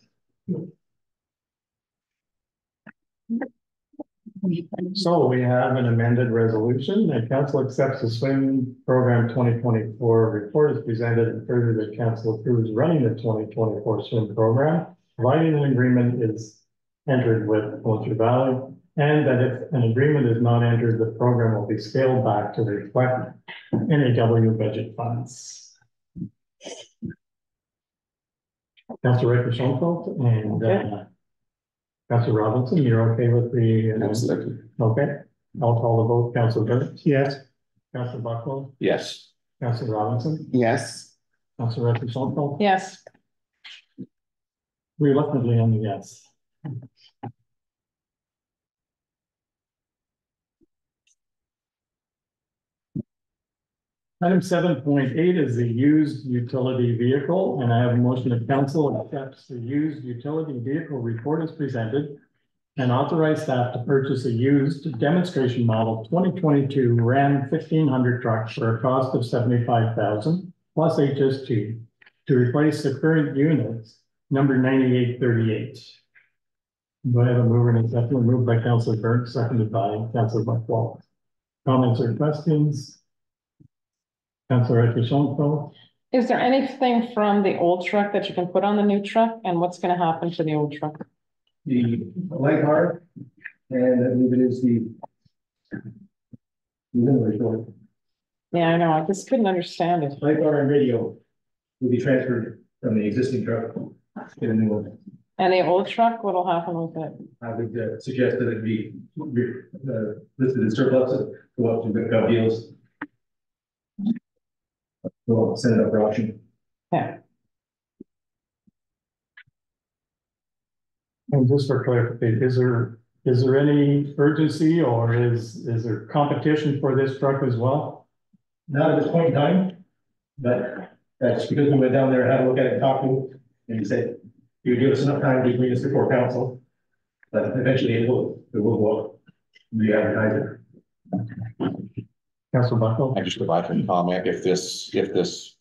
So we have an amended resolution that council accepts the swim program 2024 report is presented, and further that council approves running the 2024 swim program, providing an agreement is entered with Bonachar Valley, and that if an agreement is not entered, the program will be scaled back to reflect NAW budget funds. Councilor Riker Schoenfeld and Councilor Robinson, you're okay with the? Absolutely. Okay, I'll call the vote. Councilor Burns? Yes. Councilor Buckland? Yes. Councilor Robinson? Yes. Councilor Riker Schoenfeld? Yes. Reluctantly on the yes. Item 7.8 is the used utility vehicle, and I have a motion that council accepts the used utility vehicle report as presented and authorize staff to purchase a used demonstration model 2022 Ram 1500 truck for a cost of $75,000 plus HST to replace the current units number 9838. Do I have a mover and a second? Moved by Councilor Burke, seconded by Councilor Buckwalter. Comments or questions? Councilor Schoenfeld? Is there anything from the old truck that you can put on the new truck, and what's going to happen to the old truck? The light car, and I believe it is the. Yeah, I know. I just couldn't understand it. Light car and radio will be transferred from the existing truck to the new one. And the old truck, what'll happen with it? I would suggest that it be listed as surplus, go up to the gov deals. We'll send it up for auction. Okay. And just for clarification, is there any urgency or is there competition for this truck as well? Not at this point in time, but that's because we went down there, had a look at it, and talked to him, and he said, you give us enough time to bring this before council. But eventually it will go up. We advertise it. Councilor Buckle? I just, if I can comment, if this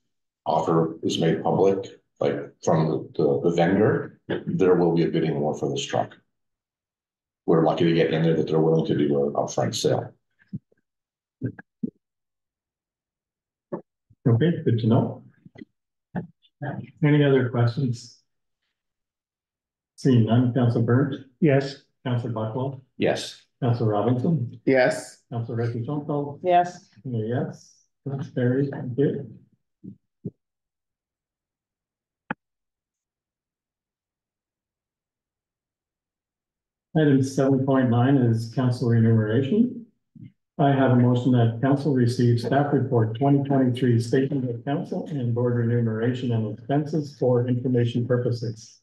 offer is made public, like from the vendor, there will be a bidding war for this truck. We're lucky to get in there that they're willing to do a upfront sale. Okay, good to know. Any other questions? Seeing none, Councilor Burnt, Yes. Councilor Buckle, Yes. Councilor Robinson, Yes, Councilor Ricky Jonko, Yes. yes, that's very good. Item 7.9 is council remuneration. I have a motion that council receives staff report 2023 statement of council and board remuneration and expenses for information purposes.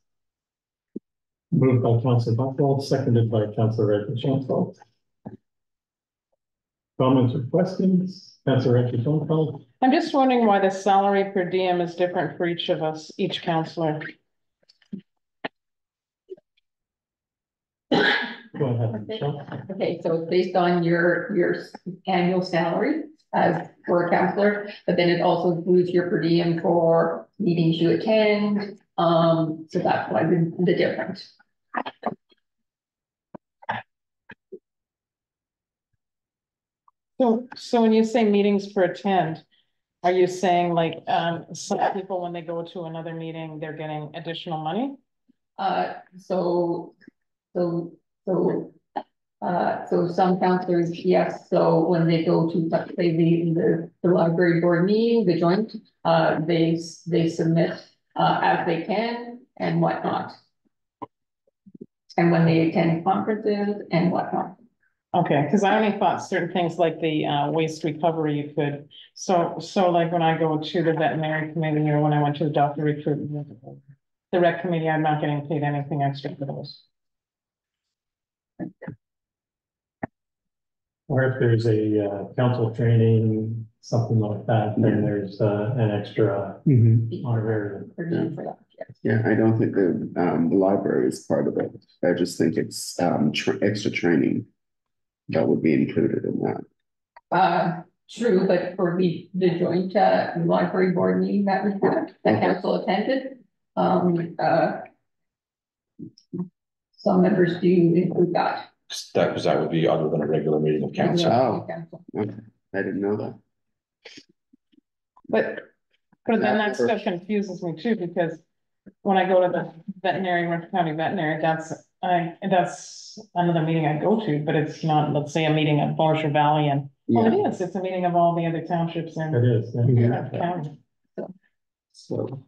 Moved by Councilor Buckle, seconded by Councilor Redmond. Comments or questions? Councilor Redmond. I'm just wondering why the salary per diem is different for each of us, each counselor. Go ahead, Michelle. Okay, so it's based on your annual salary as for a counselor, but then it also includes your per diem for meetings you attend. So that's why the difference. So when you say meetings per attend, are you saying like, some people, when they go to another meeting, they're getting additional money? So some counselors, yes, so when they go to, let's say, the library board meeting, the joint, they submit, as they can and whatnot. And when they attend conferences and whatnot. Okay, because I only thought certain things like the waste recovery you could, so like when I go to the veterinary committee or when I went to the doctor recruitment, the rec committee, I'm not getting paid anything extra for those. Or if there's a council training, something like that, then there's an extra honorarium. Per diem for that, yes. yeah, I don't think the library is part of it. I just think it's extra training that would be included in that. True, but for the joint library board meeting that we had, that council attended, some members do include that. That would be other than a regular meeting of council. Oh. Okay. I didn't know that. But then that stuff confuses me too, because when I go to the veterinary, Renfrew County Veterinary, that's another meeting I go to, but it's not, let's say, a meeting of Bossier Valley and, well, it's a meeting of all the other townships in It is. the county. So.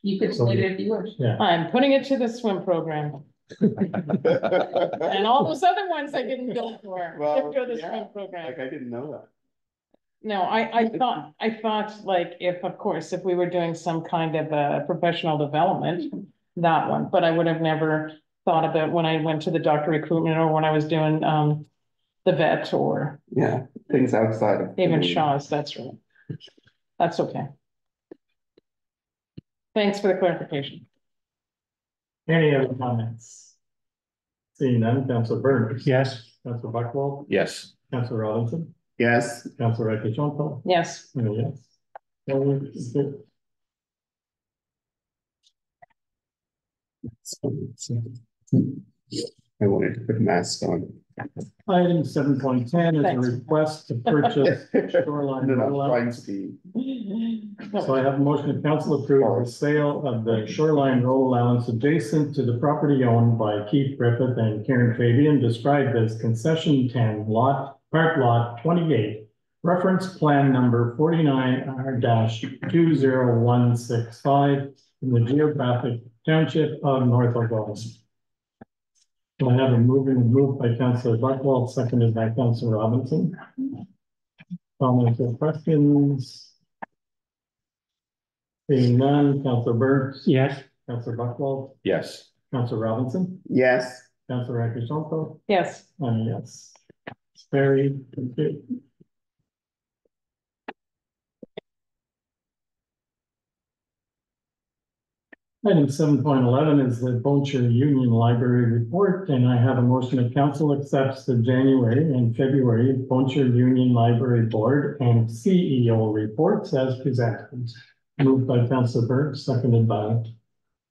You could split it if you wish. Yeah. I'm putting it to the swim program. And all those other ones I didn't go for. Well, Go to the yeah. swim program. Like, I didn't know that. No, I thought like if, of course, if we were doing some kind of a professional development, that one, but I would have never thought about when I went to the doctor recruitment or when I was doing the vet or Yeah, things outside of. even Shaw's, that's right. That's okay. Thanks for the clarification. Any other comments? Seeing none, Councilor Burns. Yes. Councilor Buckle, Yes. Councilor Robinson, Yes. Councilor Redmond. Yes. Yes. I wanted to put a mask on. Item 7.10 is a Thanks. request to purchase shoreline No, roll flying outs. speed. So I have a motion of council approve the sale of the shoreline roll allowance adjacent to the property owned by Keith Griffith and Karen Fabian, described as concession 10 part lot 28, reference plan number 49R-20165 in the geographic township of North Algona. So I have a moved by Councilor Buckwald, seconded by Councilor Robinson. Comments or questions? Seeing none, Councillor Burns, Yes. Councillor Buckwald, Yes. Councillor Robinson, Yes, Councillor Rakichanko, Yes, and yes. It's very good. Item 7.11 is the Boncher Union Library Report, and I have a motion that council accepts the January and February Boncher Union Library Board and CEO reports as presented. Moved by Councillor Burke, seconded by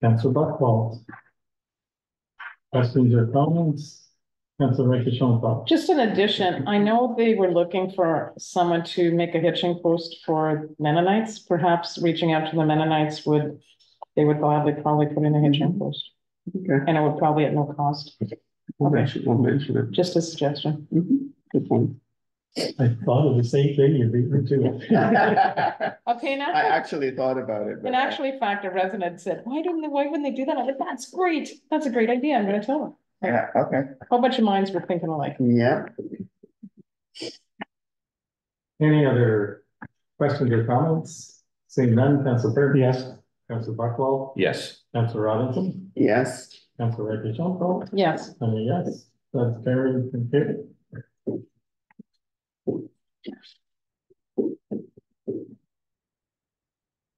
Councillor Buckwald. Questions or comments? Councillor Rakichanko. just an addition, I know they were looking for someone to make a hitching post for Mennonites, perhaps reaching out to the Mennonites they would gladly probably put in a hitching post, okay. and it would probably at no cost, We'll mention it. just a suggestion. Good point. I thought of the same thing, you beat me to it. Okay, now. I actually thought about it. but In actually fact, a resident said, why wouldn't they do that? I'm like, that's great. That's a great idea. I'm gonna tell them. Yeah, okay, A whole bunch of minds were thinking alike. yeah. Any other questions or comments? Seeing none, Councillor Burke. Yes. Councillor Buckwald, Yes. Councillor Robinson, Yes, Councillor Rakichanko, Yes, and a yes, that's very good.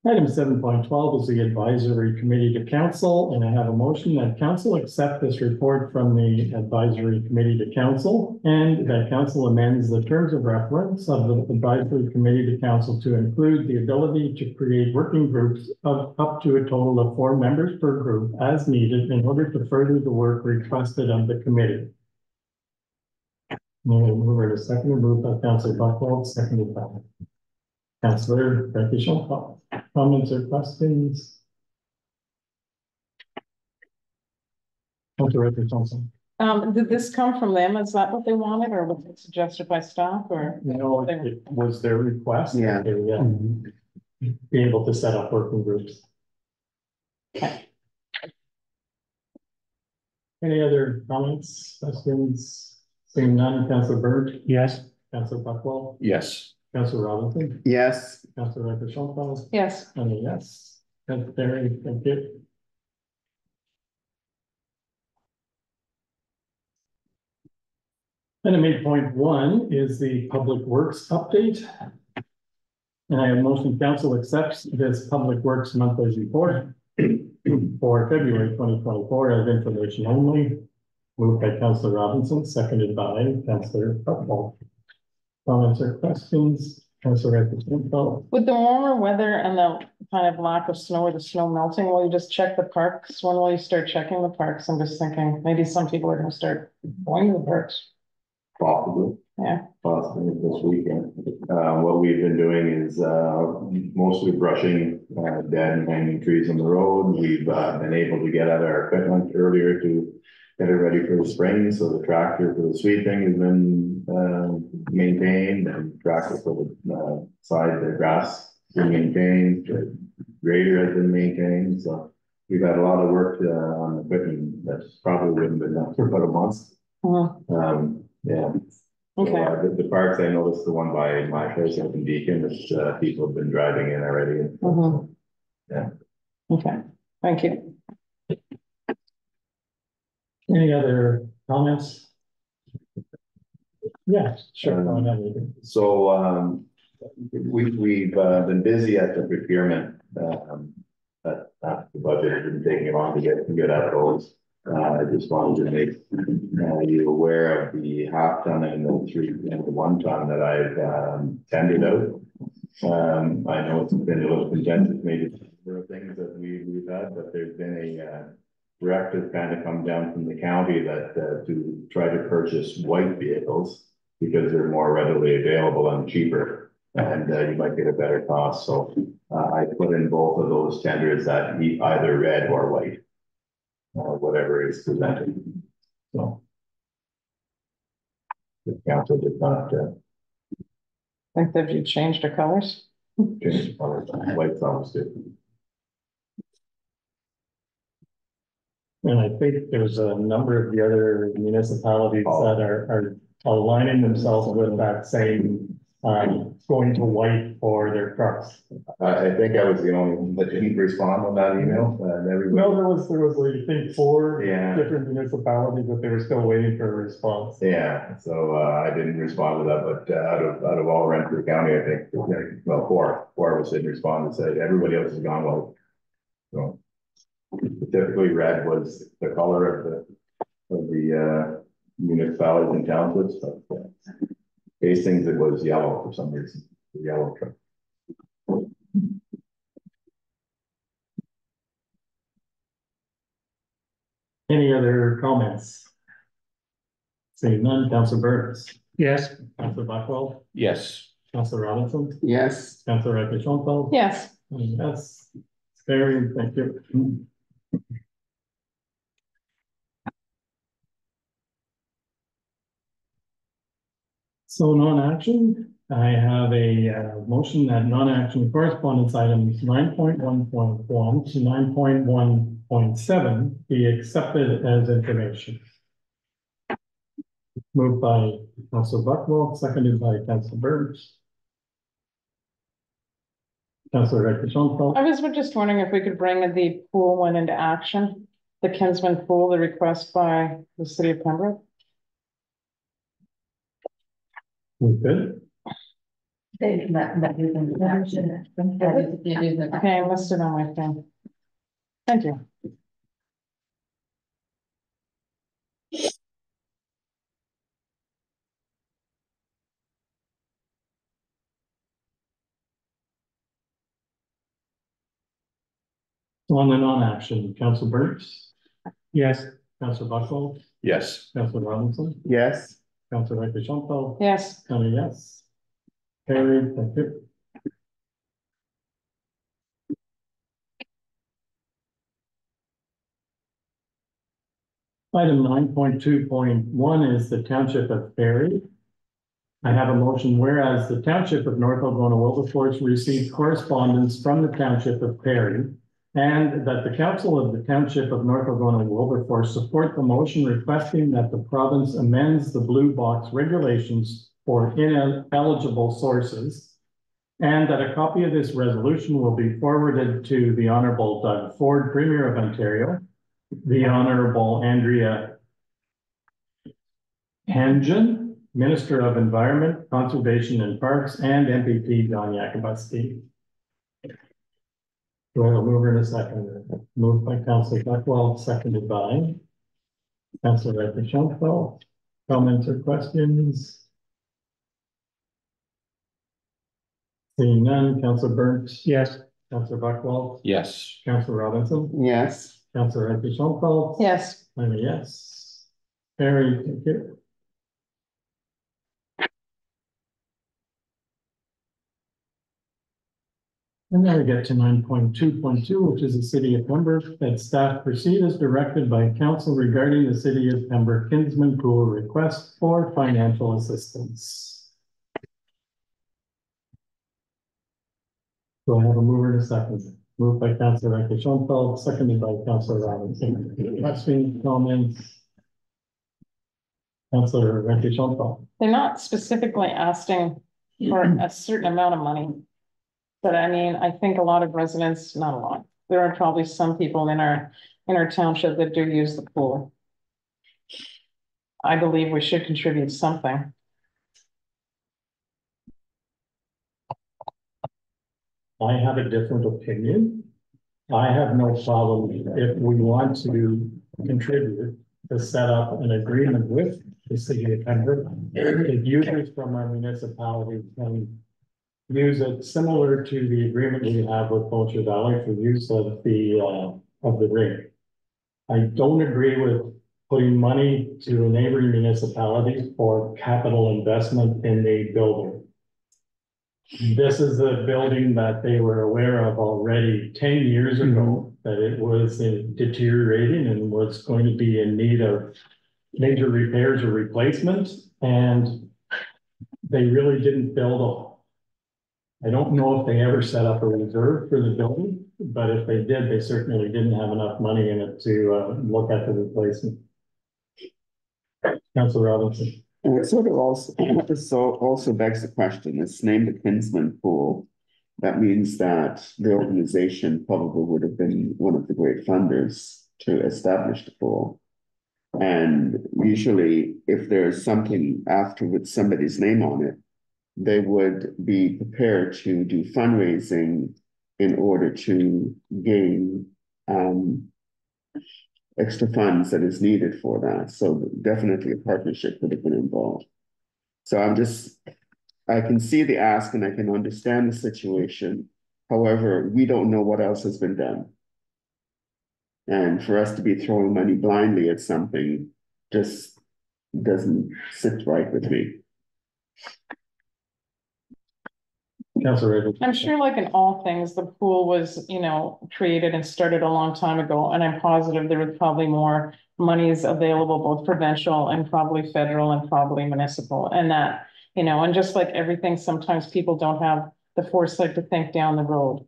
Item 7.12 is the advisory committee to council, and I have a motion that council accept this report from the advisory committee to council, and that council amends the terms of reference of the advisory committee to council to include the ability to create working groups of up to a total of 4 members per group as needed in order to further the work requested of the committee. Mover to second, moved by Councillor Buckwald, seconded by Councillor Rakichanko. Comments or questions? Councillor Rakichanko. did this come from them? Is that what they wanted, or was it suggested by staff, or? No, it was their request. Yeah. To, be able to set up working groups. Any other comments, questions? Seeing none, Councillor Bird, Yes. Councillor Buckwald, Yes. Councillor Robinson, yes, Councillor Rakichanko, Yes, and a yes. That's very, thank you. Item 8.1 is the Public Works update. And I have motion council accepts this Public Works monthly report for February 2024 as information only. Moved by Councillor Robinson, seconded by Councillor Buckwald. Comments or questions? Councillor Rakichanko. with the warmer weather and the kind of lack of snow or the snow melting, will you just check the parks? When will you start checking the parks? I'm just thinking, maybe some people are gonna start going to the parks. Possibly. Yeah. Possibly this weekend. What we've been doing is, mostly brushing, dead and hanging trees on the road. We've, been able to get out our equipment earlier to get it ready for the spring, so the tractor for the sweeping has been, maintained, and tractor for the, side, the grass has been maintained, the grader has been maintained, so we've had a lot of work, on equipment that's probably wouldn't been done for about a month. Yeah. Okay. So, the parks, I noticed the one by my place up in Beacon, that, people have been driving in already. Mhm. Yeah. Okay, thank you. Any other comments? Yes, sure. Go ahead. So, we've been busy at the procurement, but the budget has been taking long to get out of those. I just wanted to make, you aware of the 1/2 ton and the 1 ton that I've, tendered out. I know it's been a little contentious, maybe for things that we've had, but there's been a, directive kind of come down from the county that, to try to purchase white vehicles because they're more readily available and cheaper, and, you might get a better cost. So, I put in both of those tenders at either red or white, whatever is presented. So the council did not, Think that you changed the colors? change the colors. White sounds good. And I think there's a number of the other municipalities that are aligning themselves with that same going to white for their trucks. I think I was the only one that didn't respond on that email, and everybody. No, there was, I think, four Yeah. different municipalities, but they were still waiting for a response. Yeah, so, I didn't respond to that, but, out of all Renfrew County, I think, well, four of us didn't respond and said, everybody else has gone well. So typically red was the color of the municipalities and townships, but Hastings, it was yellow for some reason, the yellow truck. Any other comments? Seeing none, Councillor Burns, Yes. Councillor Buckwell, Yes. Councillor Robinson, Yes, Councillor Rector. Yes, Yes, it's carried, thank you. So non-action, I have a motion that non-action correspondence items 9.1.1 to 9.1.7 be accepted as information. Moved by Councillor Buckwell, seconded by Councillor Burns. Councillor Rector. I was just wondering if we could bring the pool one into action, the Kinsman pool, the request by the city of Pembroke. We could. they let you Okay, I listed on my thing. Thank you. On the non-action, Councillor Burns, Yes. Councillor Buckwell, Yes. Councillor Robinson, yes, Councillor Rector. Yes, And a yes. Carried, thank you. Item 9.2.1 is the Township of Perry. I have a motion, whereas the Township of North Algona Wilberforce received correspondence from the Township of Perry, and that the Council of the Township of North Algona Wilberforce support the motion requesting that the province amends the blue box regulations for ineligible sources, and that a copy of this resolution will be forwarded to the Honorable Doug Ford, Premier of Ontario, the Honorable Andrea Hangen, Minister of Environment, Conservation and Parks, and MPP John Yakubuski. Do I have a mover and a seconder? Moved by Councillor Buckwell, seconded by Councillor Rector. Comments or questions? Seeing none, Councillor Burns. Yes. Councillor Buckwell. Yes. Councillor Robinson. yes, Councillor Rector. yes. I'm a yes. Carried, thank you. And then we get to 9.2.2, which is the city of Pembroke, that staff proceed as directed by council regarding the city of Pembroke Kinsman Pool request for financial assistance. Do I have a mover and a second? Moved by Councillor Rector, seconded by Councillor Robinson. Questions, comments? Councillor Rector. They're not specifically asking for a certain amount of money. But I mean, I think a lot of residents, not a lot, there are probably some people in our township that do use the pool. I believe we should contribute something. I have a different opinion. I have no problem if we want to contribute to set up an agreement with the city of Pembroke. If users from our municipality can use it similar to the agreement we have with Culture Valley for use of the rink. I don't agree with putting money to a neighboring municipality for capital investment in the building. This is a building that they were aware of already 10 years ago, that it was deteriorating and was going to be in need of major repairs or replacement. And they really didn't build I don't know if they ever set up a reserve for the building, but if they did, they certainly didn't have enough money in it to look at the replacement. Councillor Robinson. And it sort of also, so also begs the question, it's named the Kinsman Pool. That means that the organization probably would have been one of the great funders to establish the pool. And usually, if there's something after with somebody's name on it, they would be prepared to do fundraising in order to gain extra funds that is needed for that. So definitely a partnership would have been involved. So I can see the ask and I can understand the situation. However, we don't know what else has been done. And for us to be throwing money blindly at something just doesn't sit right with me. Councilor. I'm sure like in all things, the pool was, created and started a long time ago, and I'm positive there was probably more monies available, both provincial and probably federal and probably municipal, and that, and just like everything, sometimes people don't have the foresight to think down the road.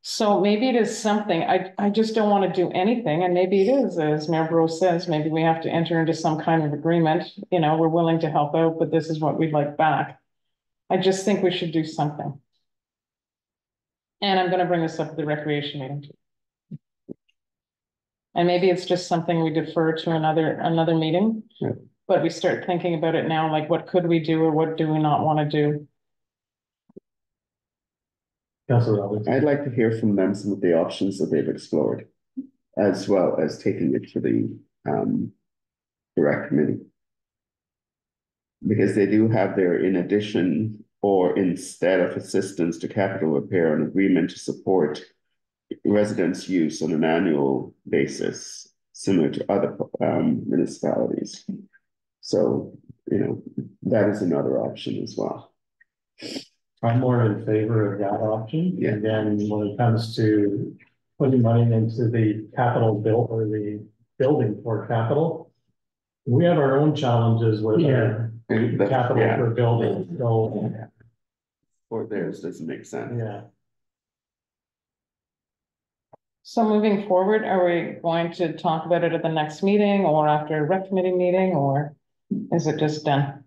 So maybe it is something, I just don't want to do anything, and maybe it is, as Mayor Bro says, maybe we have to enter into some kind of agreement, we're willing to help out, but this is what we'd like back. I just think we should do something. And I'm gonna bring this up at the recreation meeting too. And maybe it's just something we defer to another meeting. Yeah. But we start thinking about it now, like what could we do or what do we not want to do? Councilor Robinson. I'd like to hear from them some of the options that they've explored, as well as taking it to the direct committee. Because they do have their, in addition or instead of assistance to capital repair, an agreement to support residents' use on an annual basis, similar to other municipalities. So, that is another option as well. I'm more in favor of that option. Yeah. And then when it comes to putting money into the capital bill or the building for capital, we have our own challenges with our capital for building. So, or theirs doesn't make sense. yeah. So moving forward, are we going to talk about it at the next meeting or after a rec committee meeting, or is it just done?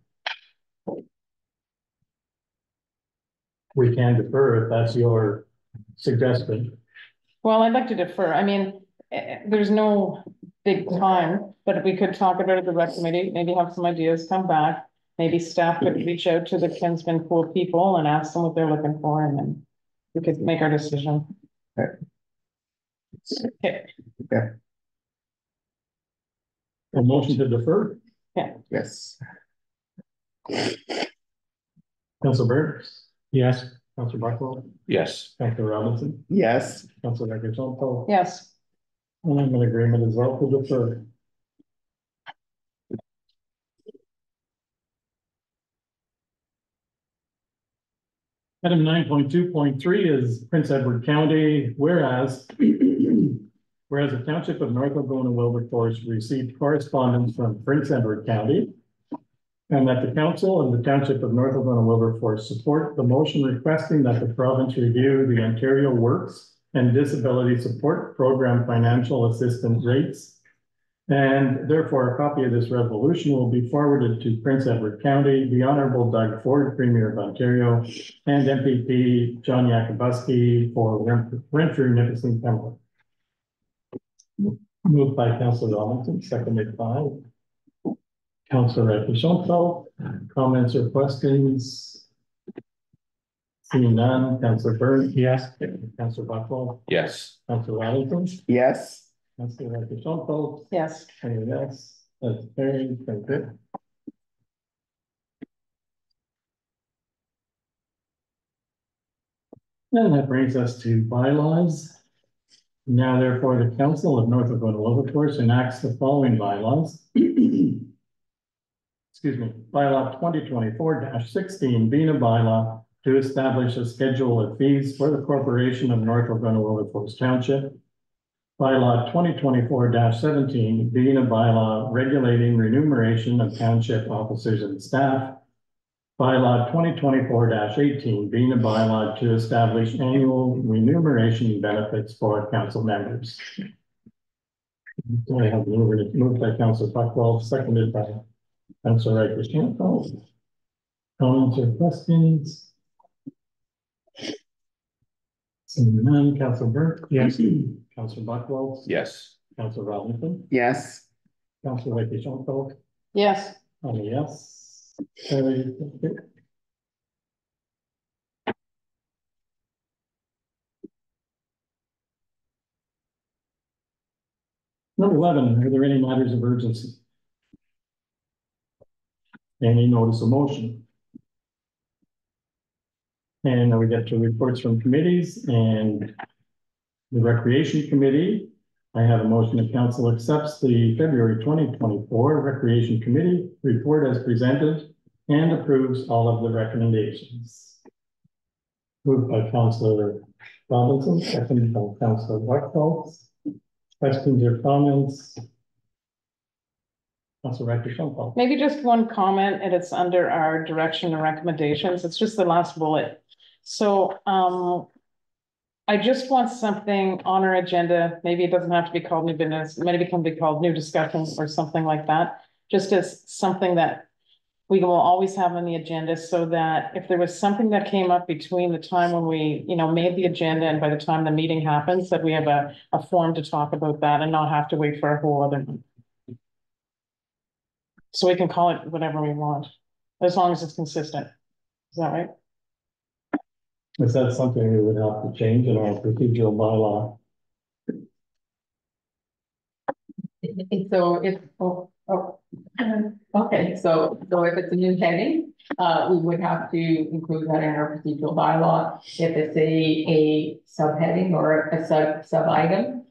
We can defer if that's your suggestion. Well, I'd like to defer. I mean, there's no big time, but if we could talk about it at the rec committee, maybe have some ideas, come back. Maybe staff could reach out to the Kinsman Pool people and ask them what they're looking for, and then we could make our decision. Okay. Okay. Yeah. A motion to defer? Yes. Councilor Burns? Yes. Councilor Buckwell? Yes. Councilor Robinson? Yes. Councilor Rector. Yes. And I'm in agreement as well to defer. Item 9.2.3 is Prince Edward County, whereas the Township of North Algona Wilberforce received correspondence from Prince Edward County, and that the council and the Township of North Algona Wilberforce support the motion requesting that the province review the Ontario Works and Disability Support Program financial assistance rates. And therefore, a copy of this resolution will be forwarded to Prince Edward County, the Honorable Doug Ford, Premier of Ontario, and MPP John Yakubuski for Renfrew, Nipissing, Pembroke. Moved by Councilor Robinson, seconded by Councilor Rector. Comments or questions? Seeing none. Councilor Burns? Yes. Councilor Buckwell? Yes. Councilor Robinson? Yes. Councilor Rector. Yes. And yes, that's very good. And that brings us to bylaws. Now therefore, the Council of North Algona Wilberforce enacts the following bylaws. Excuse me, bylaw 2024-16 being a bylaw to establish a schedule of fees for the corporation of North Algona Wilberforce Township. Bylaw 2024-17 being a bylaw regulating remuneration of township officers and staff. Bylaw 2024-18 being a bylaw to establish annual remuneration benefits for council members. I have moved by Councilor Buckwell, seconded by Councilor Riker Shanfield. Comments or questions? Seeing none, Councilor Burke. Yes. Councilor Buckwell. Yes. Councilor Robinson. Yes. Councilor Riker Shanfield. Yes. Yes. Carried. Number 11, are there any matters of urgency? Any notice of motion? And then we get to reports from committees and the Recreation Committee. I have a motion that council accepts the February 2024 Recreation Committee report as presented and approves all of the recommendations. Moved by Councilor Robinson, seconded by Councilor Buckwell. Questions or comments? Councilor Riker Shanfield. Maybe just one comment, and it's under our direction and recommendations. It's just the last bullet. So, I just want something on our agenda. Maybe it doesn't have to be called new business. Maybe it can be called new discussions or something like that. Just as something that we will always have on the agenda, so that if there was something that came up between the time when we, made the agenda and by the time the meeting happens, that we have a forum to talk about that and not have to wait for a whole other month. So we can call it whatever we want, as long as it's consistent. Is that right? Is that something we would have to change in our procedural bylaw? Okay, so if it's a new heading, we would have to include that in our procedural bylaw. If it's a subheading or a sub item,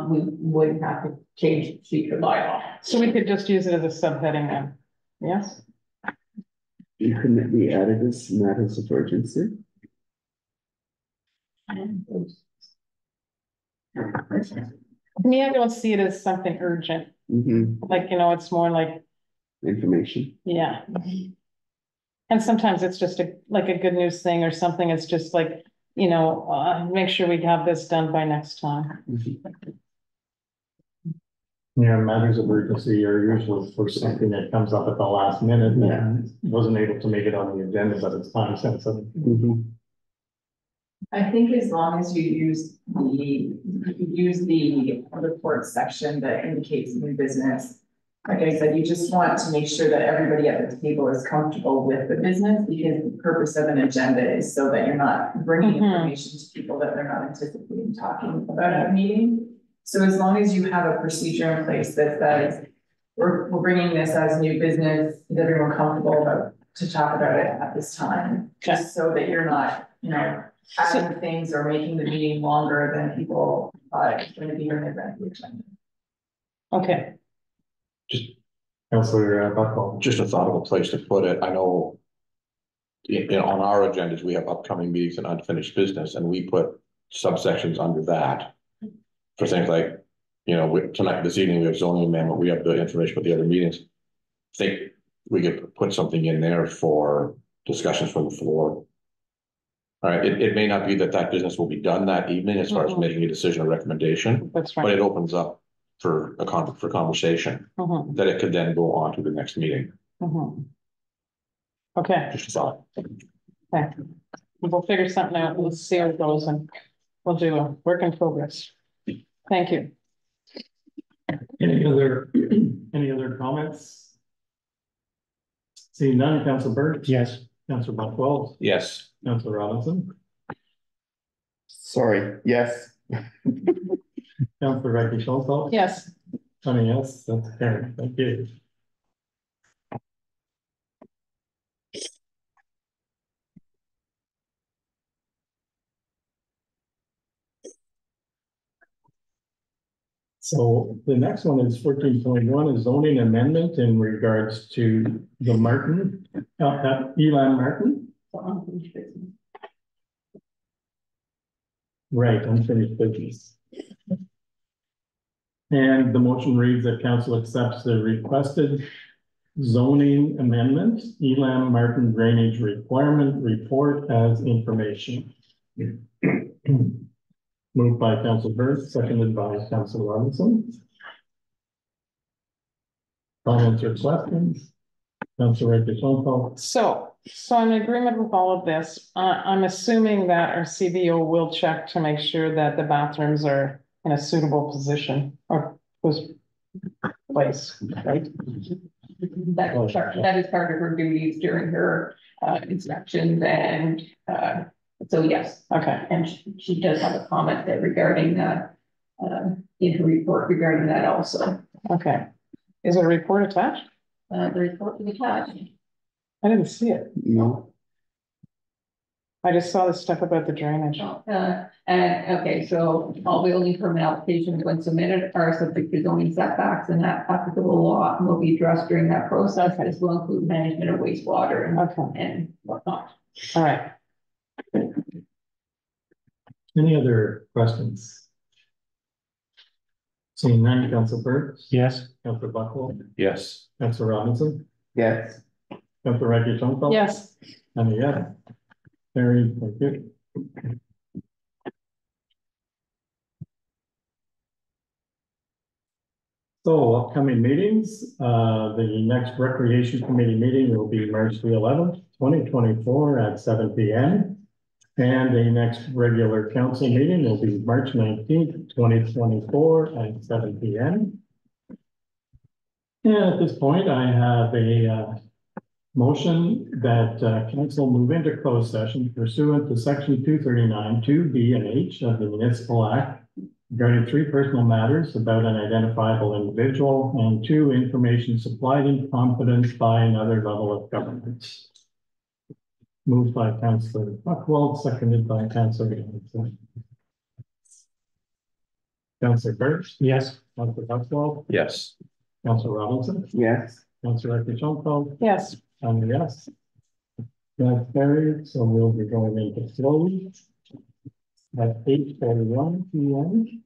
we wouldn't have to change the procedural bylaw. So we could just use it as a subheading then, yes? Couldn't it be added as matters of urgency? To me, I don't see it as something urgent. Like, it's more like, Information. yeah. And sometimes it's just like a good news thing or something. It's just like, make sure we have this done by next time. Yeah, matters of urgency are usually for something that comes up at the last minute and wasn't able to make it on the agenda, but it's time sensitive. I think as long as you use the report section that indicates new business. Like I said, you just want to make sure that everybody at the table is comfortable with the business, because the purpose of an agenda is so that you're not bringing information to people that they're not anticipating talking about at a meeting. So as long as you have a procedure in place that says, we're bringing this as new business, is everyone comfortable to talk about it at this time? Just so that you're not, adding things or making the meeting longer than people it's going to be when they're ready to agenda. Okay. Councilor Buckwell. Just a thought of a place to put it. I know on our agendas, we have upcoming meetings and unfinished business, and we put subsections under that for things like, this evening we have zoning amendment, we have the information about the other meetings. I think we could put something in there for discussions from the floor. All right, it may not be that business will be done that evening as far as making a decision or recommendation. That's right. But it opens up for conversation that it could then go on to the next meeting. Okay. Just a thought. Okay. We'll figure something out. Let's see how it goes, and we'll do a work in progress. Thank you. Any other comments? Seeing none, Councilor Burke. Yes. Councilor Buckwell. Yes. Councilor Robinson. Sorry, yes. Councilor Riker Shanfield. Yes. Yes, that's carried. Thank you. So the next one is 14.1, a zoning amendment in regards to the Martin, Elan Martin. Right, unfinished business. And the motion reads that council accepts the requested zoning amendment, Elam Martin drainage requirement report as information. Moved by Councilor Burke, seconded by Councilor Robinson. Comments or questions? Councilor Shonto. So I'm in agreement with all of this. I'm assuming that our CBO will check to make sure that the bathrooms are in a suitable position or place, right? That is part of her duties during her inspections and so yes. Okay, And she does have a comment there regarding in her report regarding that also. okay. Is there a report attached? The report to the attached. I didn't see it. No, I just saw the stuff about the drainage. And okay, so all building permit applications when submitted are subject to zoning setbacks and that applicable law will be addressed during that process. This will include management of wastewater Okay, and whatnot. all right. Any other questions? Seeing none, Councilor Burt, Yes. Councilor Buckle, Yes. Councilor Robinson, yes, Councilor Shonto. Yes, And a yes. Carried, thank you. So upcoming meetings, the next Recreation Committee meeting will be March the 11th, 2024 at 7 p.m. And the next regular council meeting will be March 19th, 2024 at 7 p.m. And at this point, I have a motion that council move into closed session pursuant to section 239, 2B and H of the Municipal Act regarding 3 personal matters about an identifiable individual and 2 information supplied in confidence by another level of government. Moved by Councillor Buckwald, seconded by Councillor Robinson. Councillor Birch? Yes. Councillor Buckwald? Yes. Councillor Robinson? yes. Councillor Shonto? yes. And yes. That's carried, so we'll be going into close at 8:41 p.m.